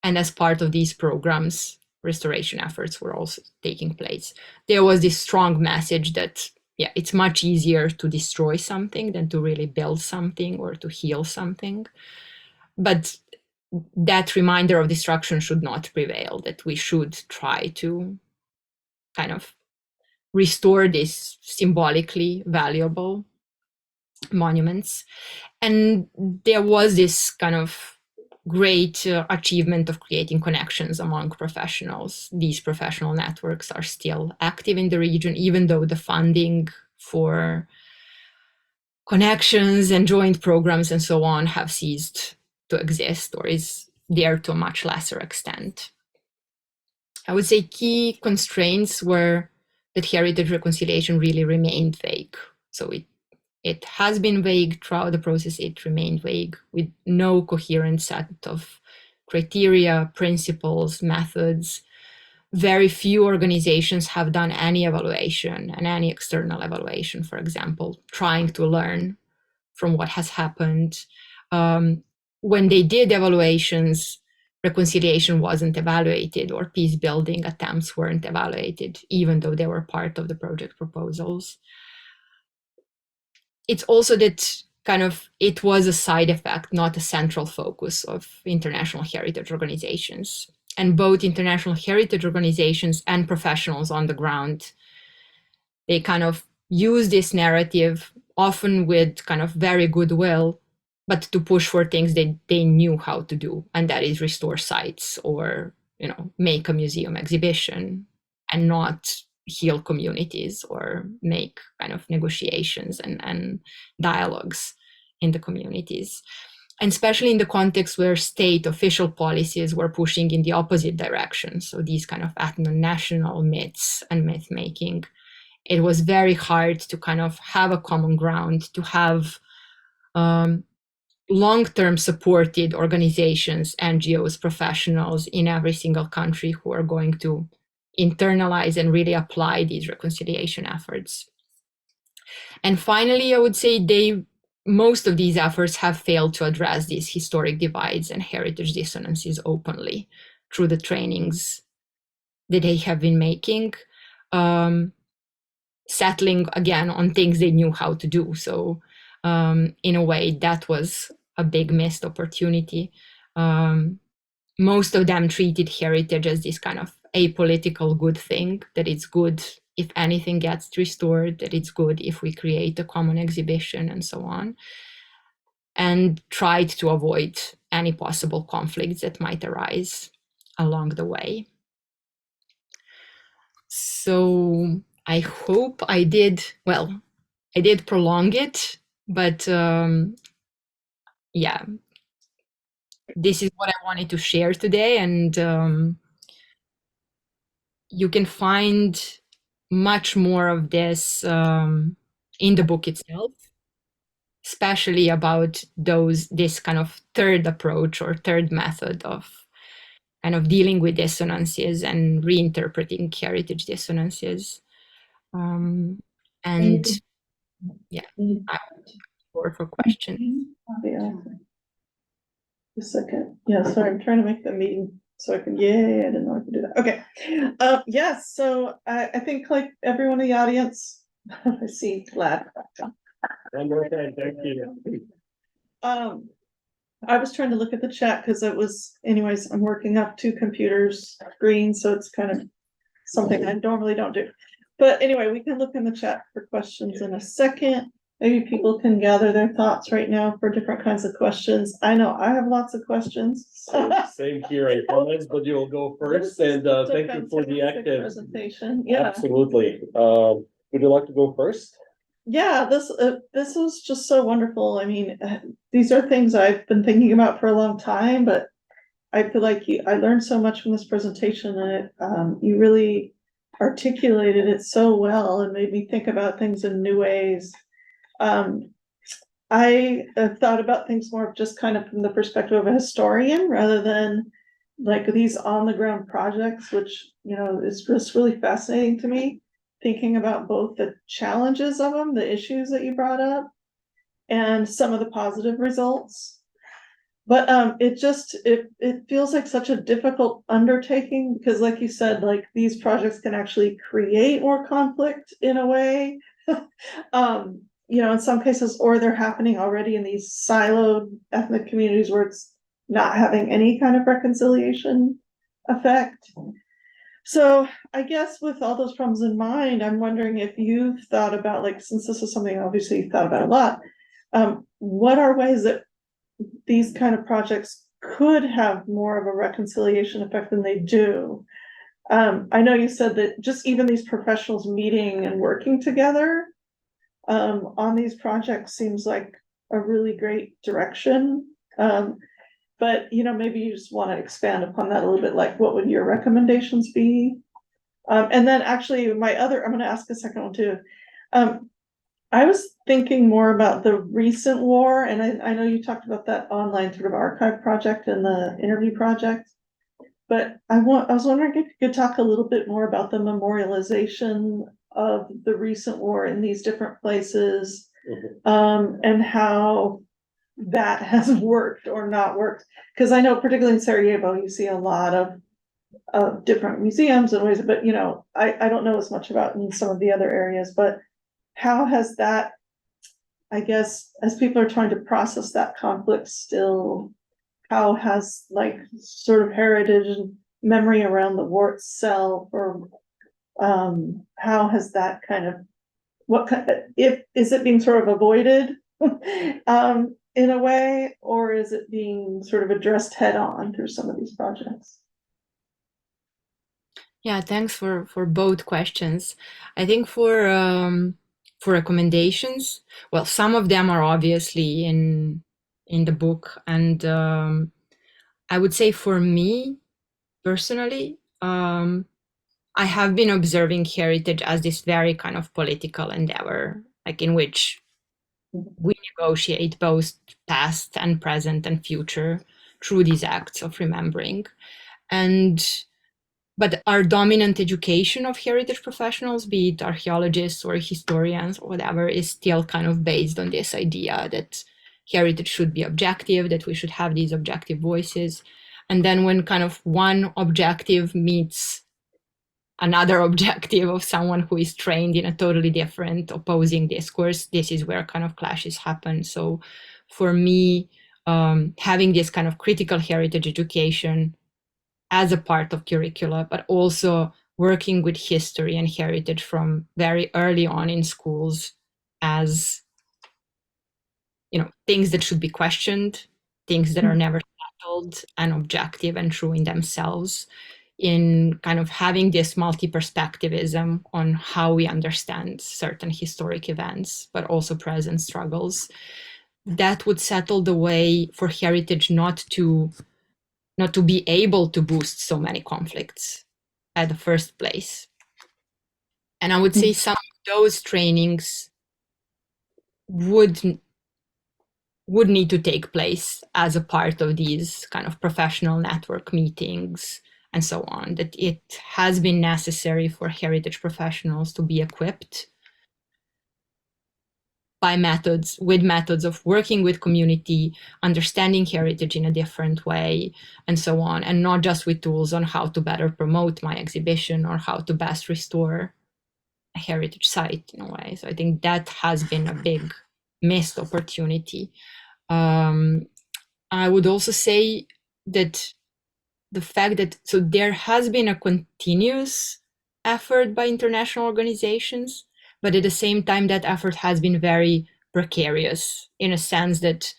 And as part of these programs, restoration efforts were also taking place. There was this strong message that it's much easier to destroy something than to really build something or to heal something. But that reminder of destruction should not prevail, that we should try to kind of restore these symbolically valuable monuments. And there was this kind of great achievement of creating connections among professionals. These professional networks are still active in the region, even though the funding for connections and joint programs and so on have ceased to exist, or is there to a much lesser extent. I would say key constraints were that heritage reconciliation really remained vague. So it has been vague throughout the process. It remained vague with no coherent set of criteria, principles, methods. Very few organizations have done any evaluation and any external evaluation, for example, trying to learn from what has happened. When they did evaluations, reconciliation wasn't evaluated, or peace building attempts weren't evaluated, even though they were part of the project proposals. It's also that kind of it was a side effect, not a central focus of international heritage organizations. And both international heritage organizations and professionals on the ground, they kind of use this narrative, often with kind of very goodwill, but to push for things that they knew how to do, and that is restore sites or, you know, make a museum exhibition, and not heal communities or make kind of negotiations and dialogues in the communities. And especially in the context where state official policies were pushing in the opposite direction. So these kind of ethno-national myths and myth making, it was very hard to kind of have a common ground, to have long-term supported organizations, NGOs, professionals in every single country who are going to internalize and really apply these reconciliation efforts. And finally, I would say most of these efforts have failed to address these historic divides and heritage dissonances openly through the trainings that they have been making, settling again on things they knew how to do. So in a way, that was a big missed opportunity. Most of them treated heritage as this kind of apolitical good thing, that it's good if anything gets restored, that it's good if we create a common exhibition and so on, and tried to avoid any possible conflicts that might arise along the way. So I hope I did prolong it, but yeah, this is what I wanted to share today, and you can find much more of this in the book itself, especially about this kind of third approach or third method of kind of dealing with dissonances and reinterpreting heritage dissonances. And yeah, I'm for questions. A second. Yeah, sorry, I'm trying to make the meeting so I can, I didn't know I could do that. Okay. Yes, so I think like everyone in the audience, I see glad. One more time, thank you. I was trying to look at the chat because it was, anyways, I'm working up 2 computers screens, so it's kind of something I normally don't do. But anyway, we can look in the chat for questions in a second. Maybe people can gather their thoughts right now for different kinds of questions. I know I have lots of questions. Same here in comments, but you'll go first, and thank you for the active presentation. Yeah, absolutely. Would you like to go first? Yeah, this was just so wonderful. I mean, these are things I've been thinking about for a long time, but I feel like I learned so much from this presentation, and you really articulated it so well and made me think about things in new ways. I have thought about things more just kind of from the perspective of a historian rather than like these on the ground projects, which, you know, is just really fascinating to me, thinking about both the challenges of them, the issues that you brought up, and some of the positive results. But it feels like such a difficult undertaking because, like you said, like these projects can actually create more conflict in a way. You know, in some cases, or they're happening already in these siloed ethnic communities where it's not having any kind of reconciliation effect. So I guess with all those problems in mind, I'm wondering if you've thought about, like, since this is something obviously you've thought about a lot, what are ways that these kind of projects could have more of a reconciliation effect than they do? I know you said that just even these professionals meeting and working together on these projects seems like a really great direction. But, you know, maybe you just want to expand upon that a little bit, like what would your recommendations be? And then actually I'm going to ask a second one too. I was thinking more about the recent war, and I know you talked about that online sort of archive project and the interview project. But I was wondering if you could talk a little bit more about the memorialization of the recent war in these different places, and how that has worked or not worked. Because I know particularly in Sarajevo, you see a lot of different museums and ways, but I don't know as much about in some of the other areas, but how has that, I guess, as people are trying to process that conflict still, how has like sort of heritage and memory around the war itself, or how has that kind of, if is it being sort of avoided in a way, or is it being sort of addressed head on through some of these projects? Yeah, thanks for both questions. I think for recommendations, well, some of them are obviously in the book, and I would say for me personally, I have been observing heritage as this very kind of political endeavor, like in which we negotiate both past and present and future through these acts of remembering. But our dominant education of heritage professionals, be it archaeologists or historians or whatever, is still kind of based on this idea that heritage should be objective, that we should have these objective voices. And then when kind of one objective meets another objective of someone who is trained in a totally different opposing discourse, this is where kind of clashes happen. So for me, having this kind of critical heritage education as a part of curricula, but also working with history and heritage from very early on in schools as, things that should be questioned, things that are never settled and objective and true in themselves, in kind of having this multi-perspectivism on how we understand certain historic events, but also present struggles. That would settle the way for heritage not to be able to boost so many conflicts at the first place. And I would say some of those trainings would need to take place as a part of these kind of professional network meetings and so on, that it has been necessary for heritage professionals to be equipped with methods of working with community, understanding heritage in a different way, and so on, and not just with tools on how to better promote my exhibition or how to best restore a heritage site in a way. So I think that has been a big missed opportunity. I would also say that the fact that, so there has been a continuous effort by international organizations, but at the same time, that effort has been very precarious in a sense that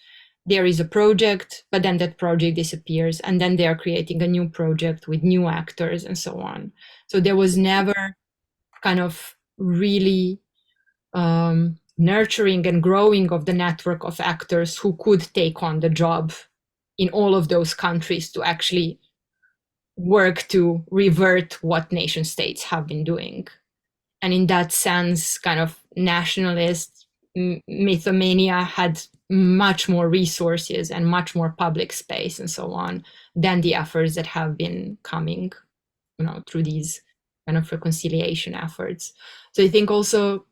there is a project, but then that project disappears, and then they are creating a new project with new actors and so on. So there was never kind of really nurturing and growing of the network of actors who could take on the job in all of those countries to actually work to revert what nation states have been doing. And in that sense, kind of nationalist mythomania had much more resources and much more public space and so on than the efforts that have been coming, through these kind of reconciliation efforts. So I think also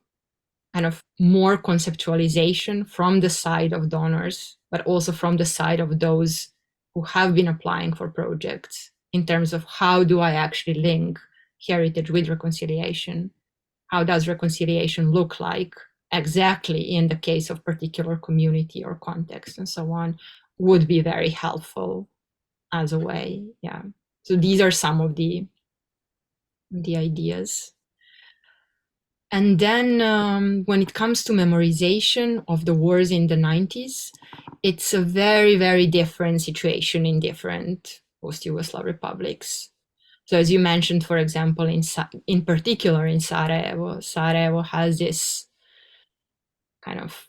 kind of more conceptualization from the side of donors, but also from the side of those who have been applying for projects in terms of how do I actually link heritage with reconciliation? How does reconciliation look like exactly in the case of particular community or context and so on, would be very helpful as a way. Yeah. So these are some of the ideas. And then when it comes to memorization of the wars in the 90s, it's a very, very different situation in different post-Yugoslav republics. So as you mentioned, for example, in particular in Sarajevo has this kind of,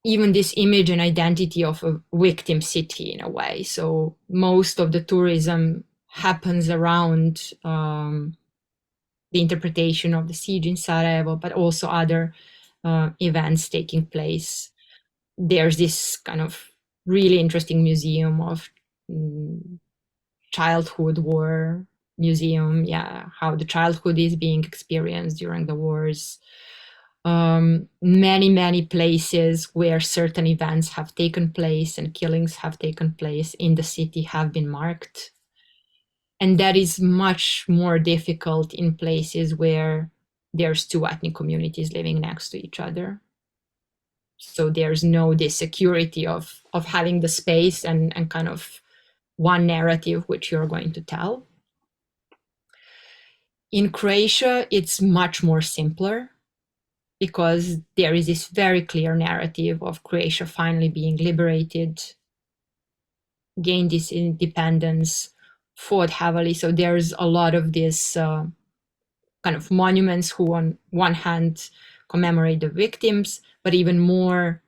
even this image and identity of a victim city in a way. So most of the tourism happens around the interpretation of the siege in Sarajevo, but also other events taking place. There's this kind of really interesting museum of childhood war museum, how the childhood is being experienced during the wars. Many places where certain events have taken place and killings have taken place in the city have been marked. And that is much more difficult in places where there's two ethnic communities living next to each other. So there's no this security of having the space and kind of one narrative which you're going to tell. In Croatia, it's much more simpler because there is this very clear narrative of Croatia finally being liberated, gained this independence, fought heavily. So there's a lot of this kind of monuments who on one hand commemorate the victims, but even more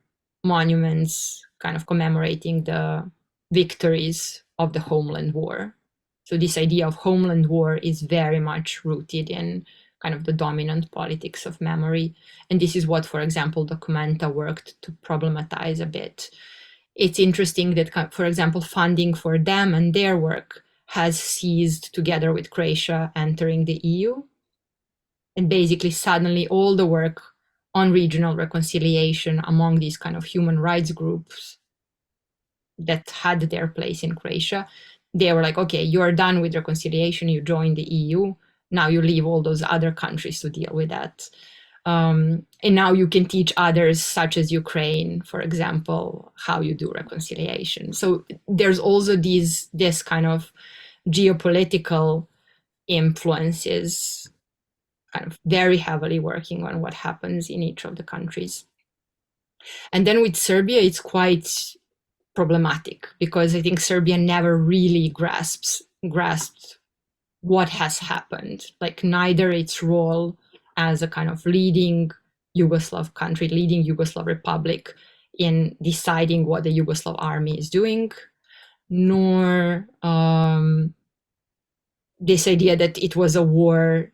monuments kind of commemorating the victories of the homeland war. So this idea of homeland war is very much rooted in kind of the dominant politics of memory. And this is what, for example, Documenta worked to problematize a bit. It's interesting that, for example, funding for them and their work has ceased together with Croatia entering the EU. And basically suddenly all the work on regional reconciliation among these kind of human rights groups that had their place in Croatia, they were like, okay, you're done with reconciliation, you join the EU, now you leave all those other countries to deal with that. And now you can teach others, such as Ukraine, for example, how you do reconciliation. So there's also this kind of geopolitical influences kind of very heavily working on what happens in each of the countries. And then with Serbia, it's quite problematic because I think Serbia never really grasped what has happened, like neither its role as a kind of leading Yugoslav country, leading Yugoslav republic in deciding what the Yugoslav army is doing, nor this idea that it was a war,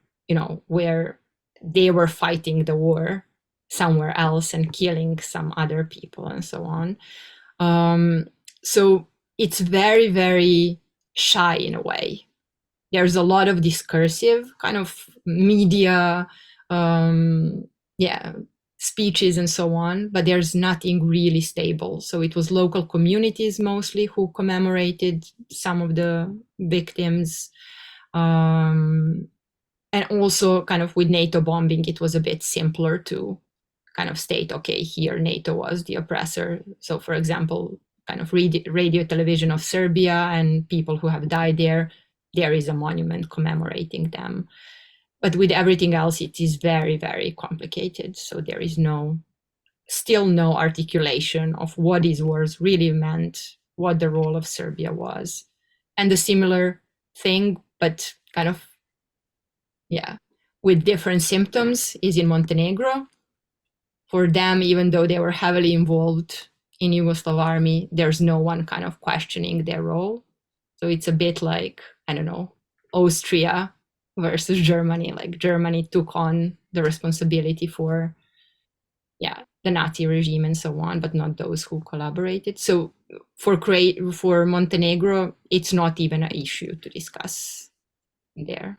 where they were fighting the war somewhere else and killing some other people and so on. So it's very, very shy in a way. There's a lot of discursive kind of media, speeches and so on, but there's nothing really stable. So it was local communities mostly who commemorated some of the victims. And also kind of with NATO bombing, it was a bit simpler to kind of state, okay, here NATO was the oppressor. So for example, kind of radio television of Serbia and people who have died there is a monument commemorating them. But with everything else, it is very, very complicated. So there is still no articulation of what these wars really meant, what the role of Serbia was. And the similar thing, but kind of, with different symptoms, is in Montenegro. For them, even though they were heavily involved in Yugoslav army, there's no one kind of questioning their role. So it's a bit like, I don't know, Austria versus Germany. Like Germany took on the responsibility for, the Nazi regime and so on, but not those who collaborated. So for Montenegro, it's not even an issue to discuss there.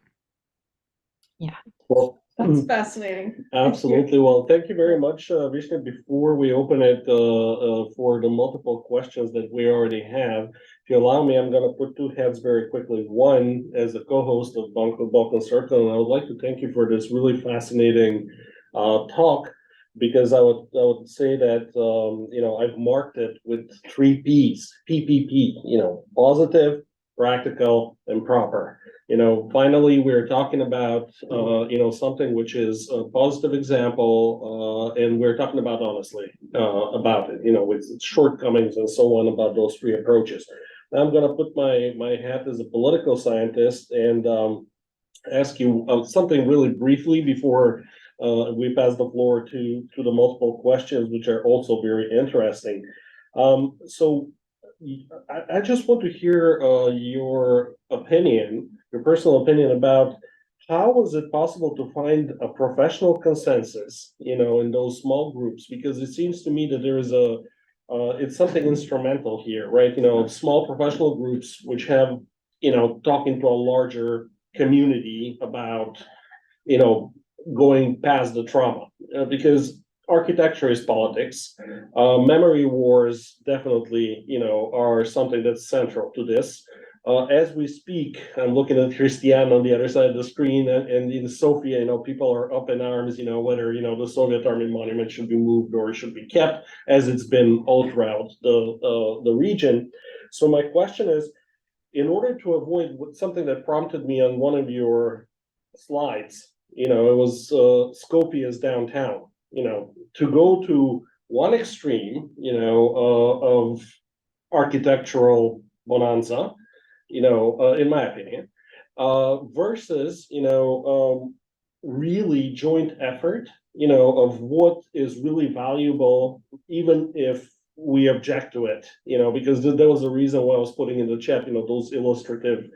Yeah. Well, That's fascinating. absolutely. Well, thank you very much, Višnja. Before we open it for the multiple questions that we already have, if you allow me, I'm going to put two heads very quickly. One, as a co-host of Balkan Circle, and I would like to thank you for this really fascinating talk, because I would say that I've marked it with 3 P's, PPP. Positive, practical, and proper. Finally, we're talking about, something which is a positive example, and we're talking about honestly about it, with its shortcomings and so on about those 3 approaches. Now I'm going to put my hat as a political scientist and ask you something really briefly before we pass the floor to the multiple questions, which are also very interesting. So I just want to hear your opinion, your personal opinion about how was it possible to find a professional consensus, in those small groups? Because it seems to me that there is it's something instrumental here, right? Small professional groups which have, talking to a larger community about, going past the trauma, because architecture is politics. Memory wars definitely, are something that's central to this. As we speak, I'm looking at Christiane on the other side of the screen, and in Sofia, people are up in arms, whether, the Soviet Army monument should be moved or should be kept, as it's been all throughout the region. So my question is, in order to avoid something that prompted me on one of your slides, it was Scopia's downtown, to go to one extreme, of architectural bonanza, in my opinion, versus, really joint effort, of what is really valuable, even if we object to it, because there was a reason why I was putting in the chat, those illustrative,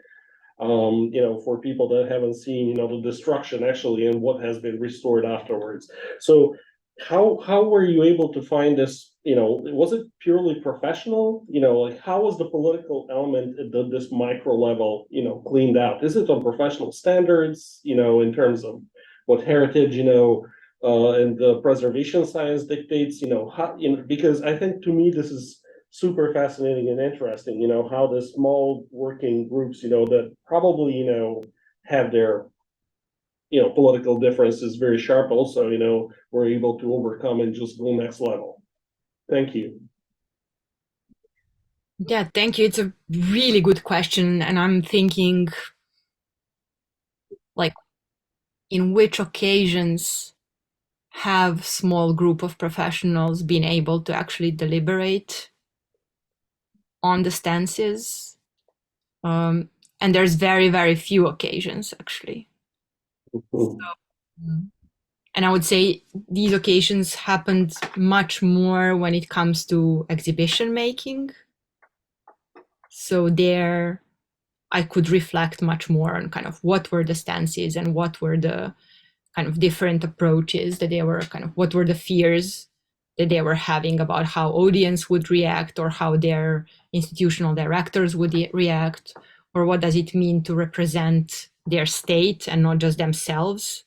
for people that haven't seen, the destruction actually and what has been restored afterwards. So how were you able to find this? Was it purely professional? Like how was the political element at this micro level, cleaned out? Is it on professional standards, in terms of what heritage, and the preservation science dictates, how, because I think to me this is super fascinating and interesting, how the small working groups, that probably, have their, political differences very sharp also, were able to overcome and just go next level. Thank you. Yeah, thank you. It's a really good question. And I'm thinking, like, in which occasions have small group of professionals been able to actually deliberate on the stances? And there's very, very few occasions, actually. And I would say these occasions happened much more when it comes to exhibition making. So there I could reflect much more on kind of what were the stances and what were the kind of different approaches that they were kind of, what were the fears that they were having about how audience would react or how their institutional directors would react, or what does it mean to represent their state and not just themselves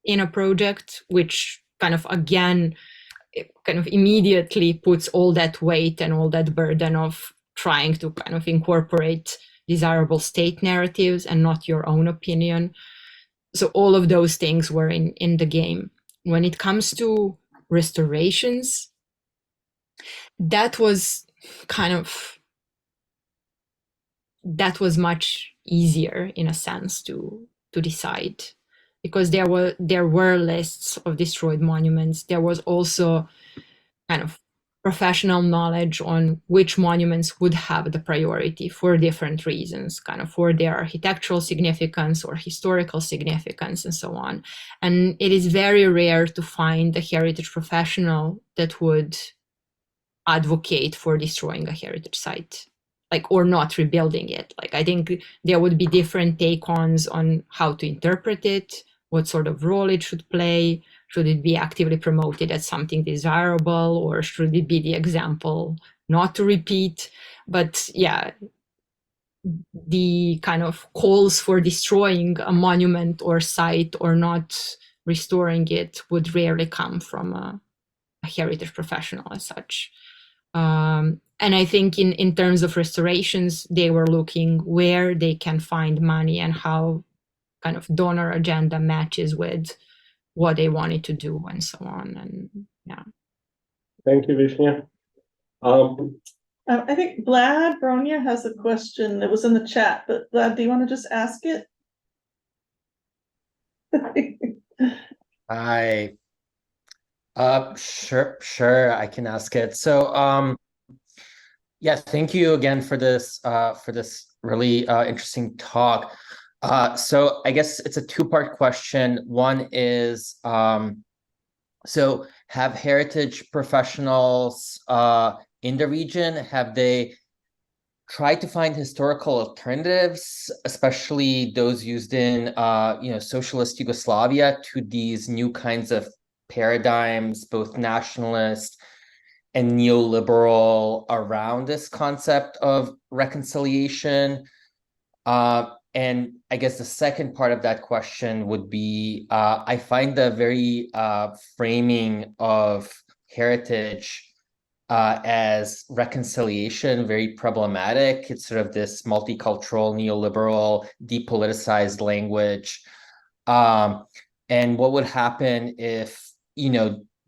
in a project, which kind of, again, kind of immediately puts all that weight and all that burden of trying to kind of incorporate desirable state narratives and not your own opinion. So all of those things were in the game. When it comes to restorations, that was much easier in a sense to decide, because there were lists of destroyed monuments. There was also kind of professional knowledge on which monuments would have the priority for different reasons, kind of for their architectural significance or historical significance and so on. And it is very rare to find a heritage professional that would advocate for destroying a heritage site, like, or not rebuilding it. Like, I think there would be different take-ons on how to interpret it, what sort of role it should play. Should it be actively promoted as something desirable, or should it be the example not to repeat? But yeah, the kind of calls for destroying a monument or site or not restoring it would rarely come from a heritage professional as such. And I think in terms of restorations, they were looking where they can find money and how kind of donor agenda matches with what they wanted to do and so on. And yeah. Thank you, Višnja. I think Vlad Bronya has a question that was in the chat, but Vlad, do you want to just ask it? Hi. Sure, I can ask it. So, yeah, thank you again for this really interesting talk. So I guess it's a two-part question. One is, so have heritage professionals in the region, have they try to find historical alternatives, especially those used in socialist Yugoslavia, to these new kinds of paradigms, both nationalist and neoliberal, around this concept of reconciliation. And I guess the second part of that question would be, I find the very framing of heritage as reconciliation very problematic. It's sort of this multicultural, neoliberal, depoliticized language. And what would happen if,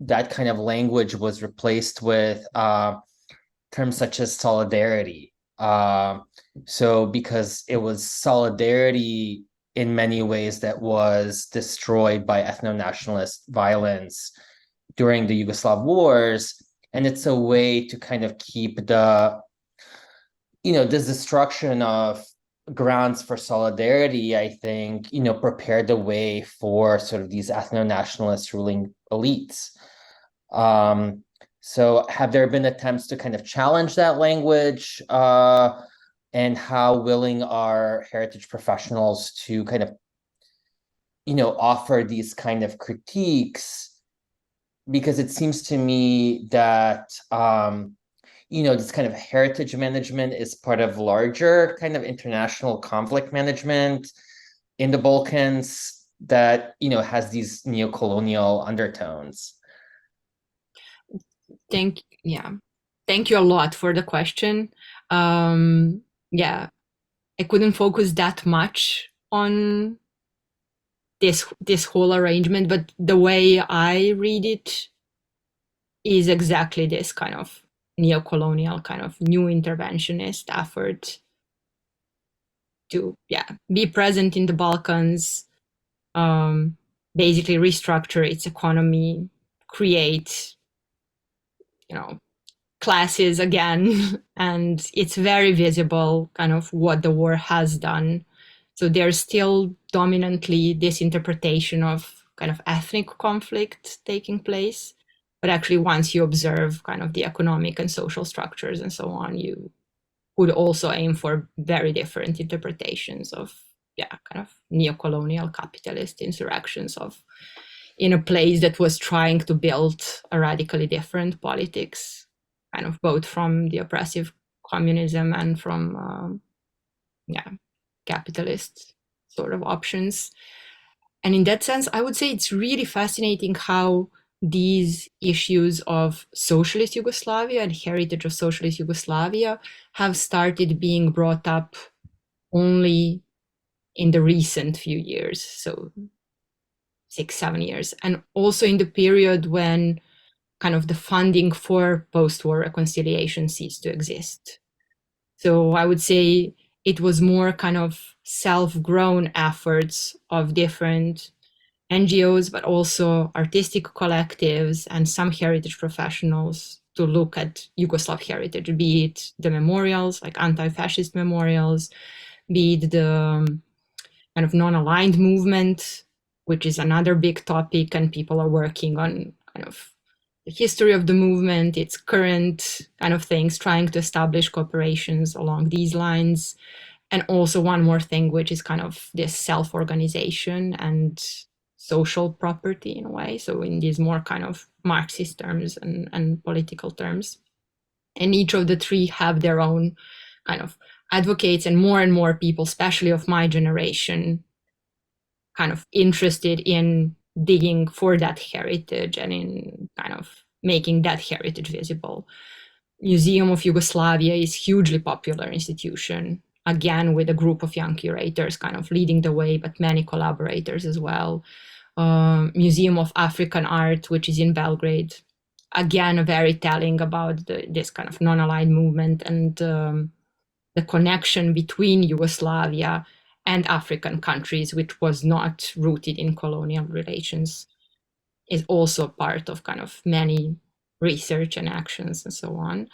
that kind of language was replaced with terms such as solidarity? So because it was solidarity in many ways that was destroyed by ethno-nationalist violence during the Yugoslav wars. And it's a way to kind of keep this destruction of grounds for solidarity, I think, prepared the way for sort of these ethno-nationalist ruling elites. So have there been attempts to kind of challenge that language? And how willing are heritage professionals to kind of, offer these kind of critiques? Because it seems to me that, this kind of heritage management is part of larger kind of international conflict management in the Balkans that, has these neo-colonial undertones. Thank you a lot for the question. I couldn't focus that much on this whole arrangement, but the way I read it is exactly this kind of neo-colonial, kind of new interventionist effort to be present in the Balkans, basically restructure its economy, create classes again, and it's very visible kind of what the war has done. So there's still dominantly this interpretation of kind of ethnic conflict taking place, but actually once you observe kind of the economic and social structures and so on, you would also aim for very different interpretations of kind of neo-colonial capitalist insurrections in a place that was trying to build a radically different politics, kind of both from the oppressive communism and from capitalist sort of options. And in that sense, I would say it's really fascinating how these issues of socialist Yugoslavia and heritage of socialist Yugoslavia have started being brought up only in the recent few years, so 6-7 years, and also in the period when kind of the funding for post-war reconciliation ceased to exist. So I would say it was more kind of self-grown efforts of different NGOs, but also artistic collectives and some heritage professionals to look at Yugoslav heritage, be it the memorials, like anti-fascist memorials, be it the kind of non-aligned movement, which is another big topic, and people are working on kind of the history of the movement, its current kind of things, trying to establish cooperations along these lines. And also one more thing, which is kind of this self-organization and social property in a way. So in these more kind of Marxist terms and political terms. And each of the three have their own kind of advocates, and more people, especially of my generation, kind of interested in digging for that heritage and in kind of making that heritage visible. Museum of Yugoslavia is hugely popular institution, again with a group of young curators kind of leading the way, but many collaborators as well. Museum of African Art, which is in Belgrade, again very telling about this kind of non-aligned movement and the connection between Yugoslavia and African countries, which was not rooted in colonial relations, is also part of kind of many research and actions and so on.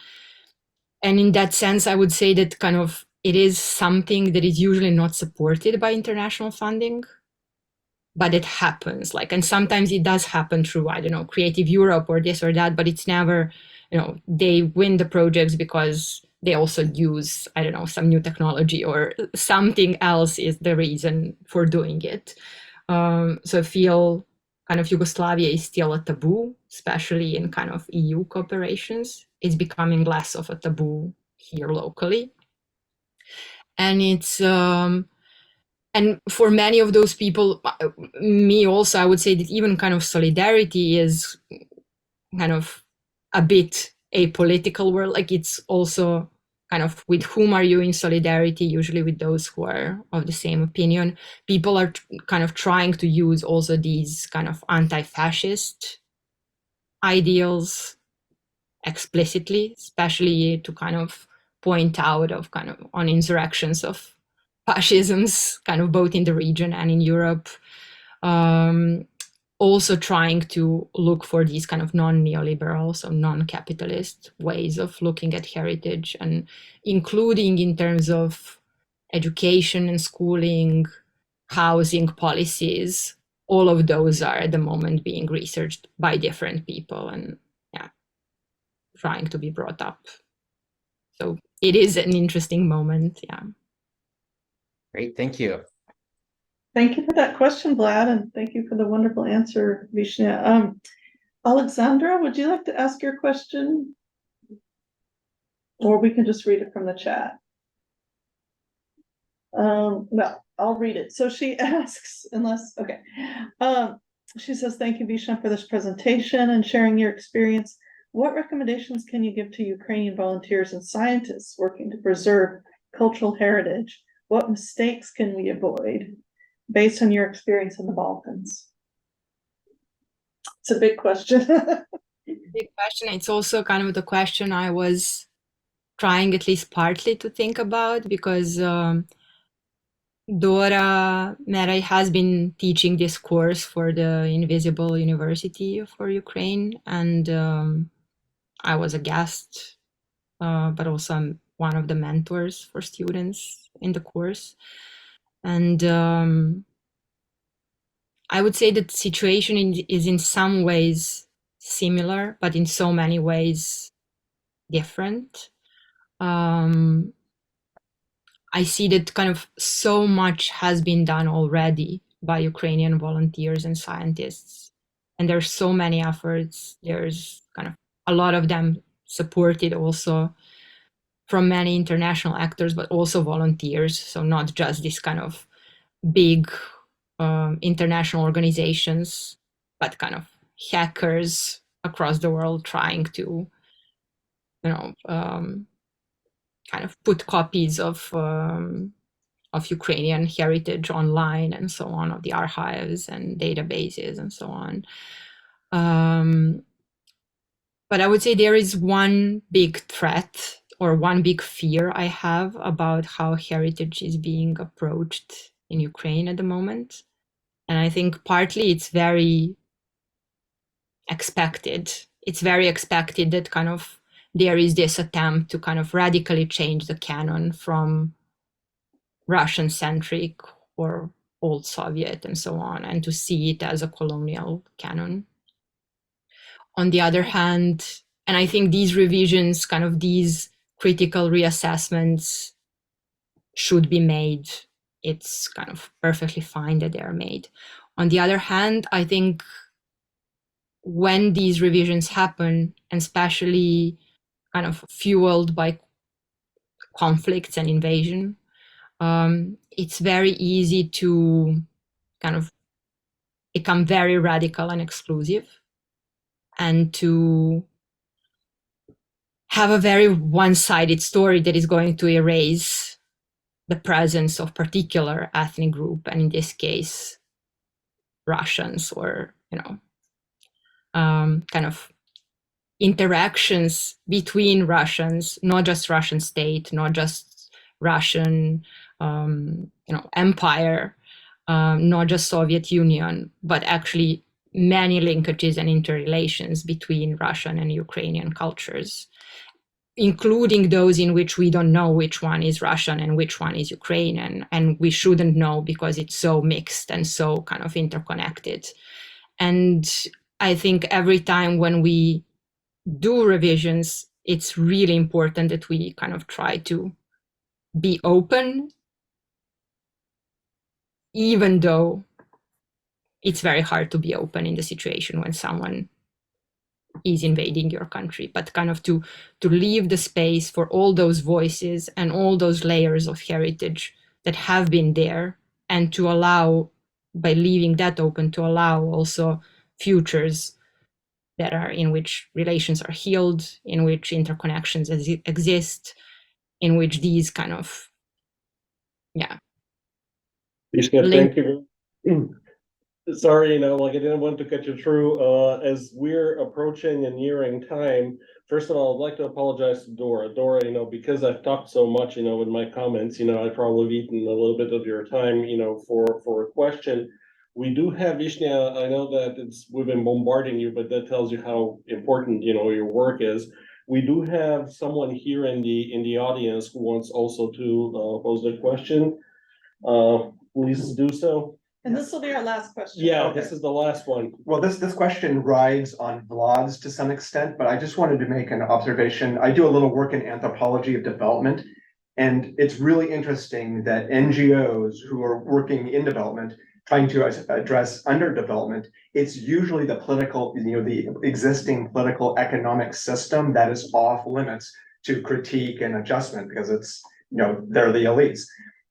And in that sense, I would say that kind of it is something that is usually not supported by international funding, but it happens. And sometimes it does happen through, I don't know, Creative Europe or this or that, but it's never, they win the projects because they also use, I don't know, some new technology or something else is the reason for doing it. So I feel kind of Yugoslavia is still a taboo, especially in kind of EU cooperations. It's becoming less of a taboo here locally. And it's, and for many of those people, me also, I would say that even kind of solidarity is kind of a bit apolitical word. Like it's also kind of with whom are you in solidarity, usually with those who are of the same opinion. People are kind of trying to use also these kind of anti-fascist ideals explicitly, especially to kind of point out of kind of on insurrections of fascisms, kind of both in the region and in Europe. Also trying to look for these kind of non-neoliberal, so non-capitalist ways of looking at heritage, and including in terms of education and schooling, housing policies. All of those are at the moment being researched by different people and trying to be brought up. So it is an interesting moment. Yeah. Great, thank you. Thank you for that question, Vlad, and thank you for the wonderful answer, Višnja. Alexandra, would you like to ask your question? Or we can just read it from the chat. Well, I'll read it. So she asks, okay. She says, thank you, Višnja, for this presentation and sharing your experience. What recommendations can you give to Ukrainian volunteers and scientists working to preserve cultural heritage? What mistakes can we avoid based on your experience in the Balkans? It's a big question. Big question. It's also kind of the question I was trying at least partly to think about, because Dora Meray has been teaching this course for the Invisible University for Ukraine, and I was a guest, but also I'm one of the mentors for students in the course. And I would say that the situation is in some ways similar, but in so many ways different. I see that kind of so much has been done already by Ukrainian volunteers and scientists. And there's so many efforts. There's kind of a lot of them supported also from many international actors, but also volunteers. So not just this kind of big international organizations, but kind of hackers across the world trying to, kind of put copies of Ukrainian heritage online and so on, of the archives and databases and so on. But I would say there is one big threat or one big fear I have about how heritage is being approached in Ukraine at the moment. And I think partly it's very expected. It's very expected that kind of there is this attempt to kind of radically change the canon from Russian-centric or old Soviet and so on, and to see it as a colonial canon. On the other hand, and I think these revisions, kind of these critical reassessments should be made. It's kind of perfectly fine that they are made. On the other hand, I think when these revisions happen, and especially kind of fueled by conflicts and invasion, it's very easy to kind of become very radical and exclusive, and to have a very one-sided story that is going to erase the presence of particular ethnic group, and in this case, Russians, or, kind of interactions between Russians, not just Russian state, not just Russian, empire, not just Soviet Union, but actually many linkages and interrelations between Russian and Ukrainian cultures, including those in which we don't know which one is Russian and which one is Ukrainian, and we shouldn't know because it's so mixed and so kind of interconnected. And I think every time when we do revisions, it's really important that we kind of try to be open, even though it's very hard to be open in the situation when someone is invading your country, but kind of to leave the space for all those voices and all those layers of heritage that have been there, and to allow, by leaving that open, to allow also futures that are in which relations are healed, in which interconnections exist, in which these kind of Višnja, link. thank you. Sorry, I didn't want to cut you through. As we're approaching and nearing time, first of all, I'd like to apologize to Dora. Dora, because I've talked so much, with my comments, I've probably eaten a little bit of your time, for a question. We do have Višnja. I know that we've been bombarding you, but that tells you how important, your work is. We do have someone here in the audience who wants also to pose a question. Please do so. And this will be our last question. Yeah, Okay. this is the last one. Well, this question rides on Vlad's to some extent, but I just wanted to make an observation. I do a little work in anthropology of development, and it's really interesting that NGOs who are working in development, trying to address underdevelopment, it's usually the political, the existing political economic system that is off limits to critique and adjustment, because it's, they're the elites.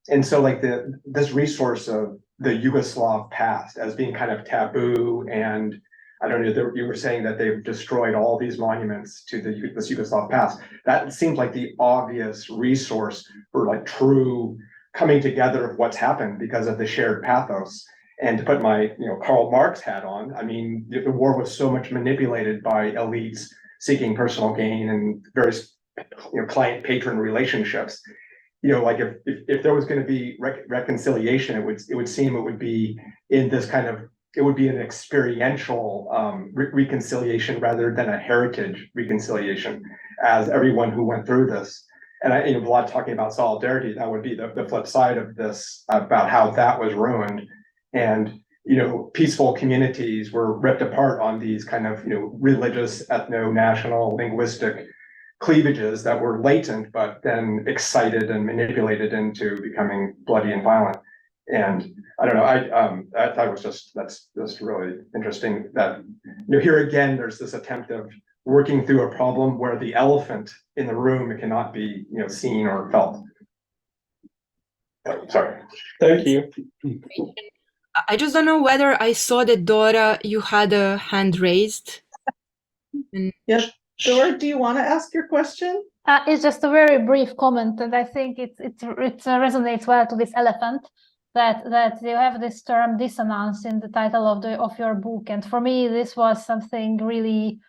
And so like this resource of the Yugoslav past as being kind of taboo, and I don't know, you were saying that they've destroyed all these monuments to this Yugoslav past. That seems like the obvious resource for like true coming together of what's happened because of the shared pathos. And to put my Karl Marx hat on, I mean, the war was so much manipulated by elites seeking personal gain and various client-patron relationships. Like if there was going to be reconciliation, it would seem it would be in this kind of, it would be an experiential reconciliation rather than a heritage reconciliation, as everyone who went through this. And a lot talking about solidarity, that would be the flip side of this, about how that was ruined. And peaceful communities were ripped apart on these kind of religious, ethno-national, linguistic cleavages that were latent, but then excited and manipulated into becoming bloody and violent. And I don't know, I thought it was that's just really interesting that here again, there's this attempt of working through a problem where the elephant in the room cannot be seen or felt. Sorry. Thank you. I just don't know whether I saw that, Dora, you had a hand raised. Yes. Dora, do you want to ask your question? It's just a very brief comment, and I think it resonates well to this elephant, that you have this term dissonance in the title of your book, and for me this was something really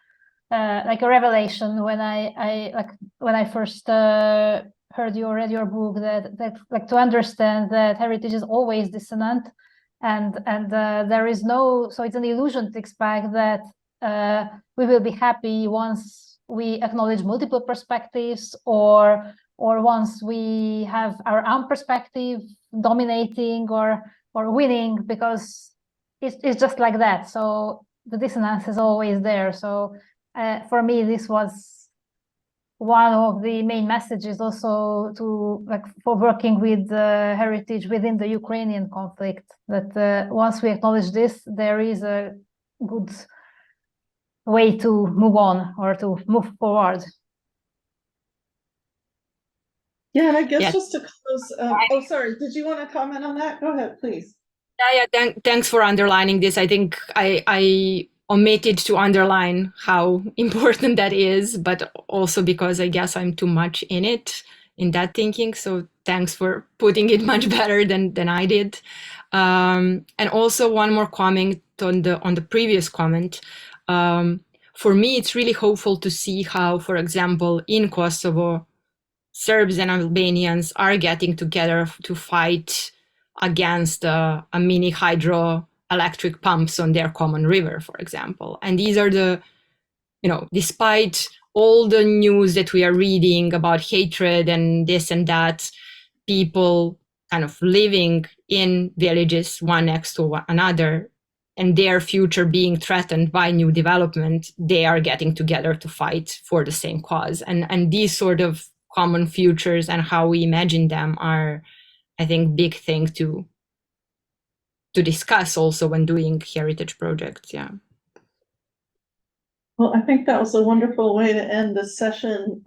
like a revelation when I first heard you or read your book, that like to understand that heritage is always dissonant, and there is no, so it's an illusion to expect that we will be happy once we acknowledge multiple perspectives, or once we have our own perspective dominating or winning, because it's just like that. So the dissonance is always there. So for me, this was one of the main messages also for working with heritage within the Ukrainian conflict, that once we acknowledge this, there is a good way to move on or to move forward. Yeah, and I guess Yeah. just to close, oh, sorry, did you want to comment on that? Go ahead, please. Yeah, thanks for underlining this. I think I omitted to underline how important that is, but also because I guess I'm too much in that thinking. So thanks for putting it much better than I did. And also one more comment on the previous comment. For me, it's really hopeful to see how, for example, in Kosovo, Serbs and Albanians are getting together to fight against a mini hydroelectric pumps on their common river, for example. And these are despite all the news that we are reading about hatred and this and that, people kind of living in villages one next to another, and their future being threatened by new development, they are getting together to fight for the same cause. And these sort of common futures and how we imagine them are, I think, big thing to discuss also when doing heritage projects. Yeah. Well, I think that was a wonderful way to end this session.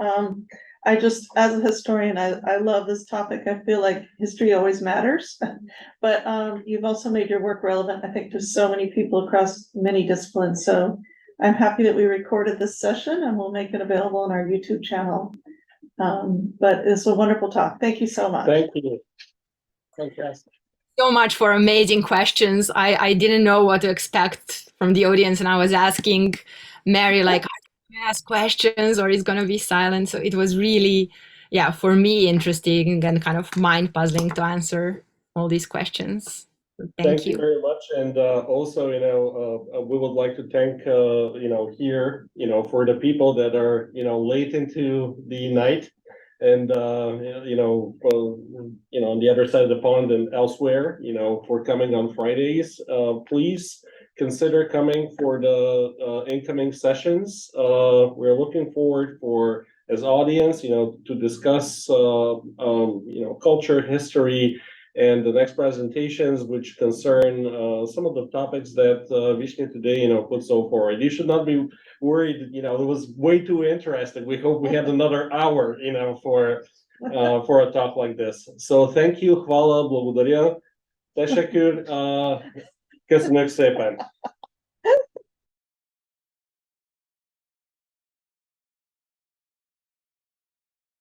I just, as a historian, I love this topic. I feel like history always matters, but you've also made your work relevant, I think, to so many people across many disciplines. So I'm happy that we recorded this session and we'll make it available on our YouTube channel. But it's a wonderful talk. Thank you so much. Thank you. Fantastic. So much for amazing questions. I didn't know what to expect from the audience, and I was asking Mary, like, ask questions or it's going to be silent. So it was really, yeah, for me, interesting and kind of mind puzzling to answer all these questions. So thank you very much. And also, we would like to thank, here, for the people that are, late into the night and, on the other side of the pond and elsewhere, for coming on Fridays. Please consider coming for the incoming sessions. We're looking forward for, as audience, to discuss, culture, history, and the next presentations, which concern some of the topics that Višnja today, put so forward. You should not be worried. It was way too interesting. We hope we had another hour, for a talk like this. So thank you. Hvala, благодаря. Teşekkür. Köszönjük szépen.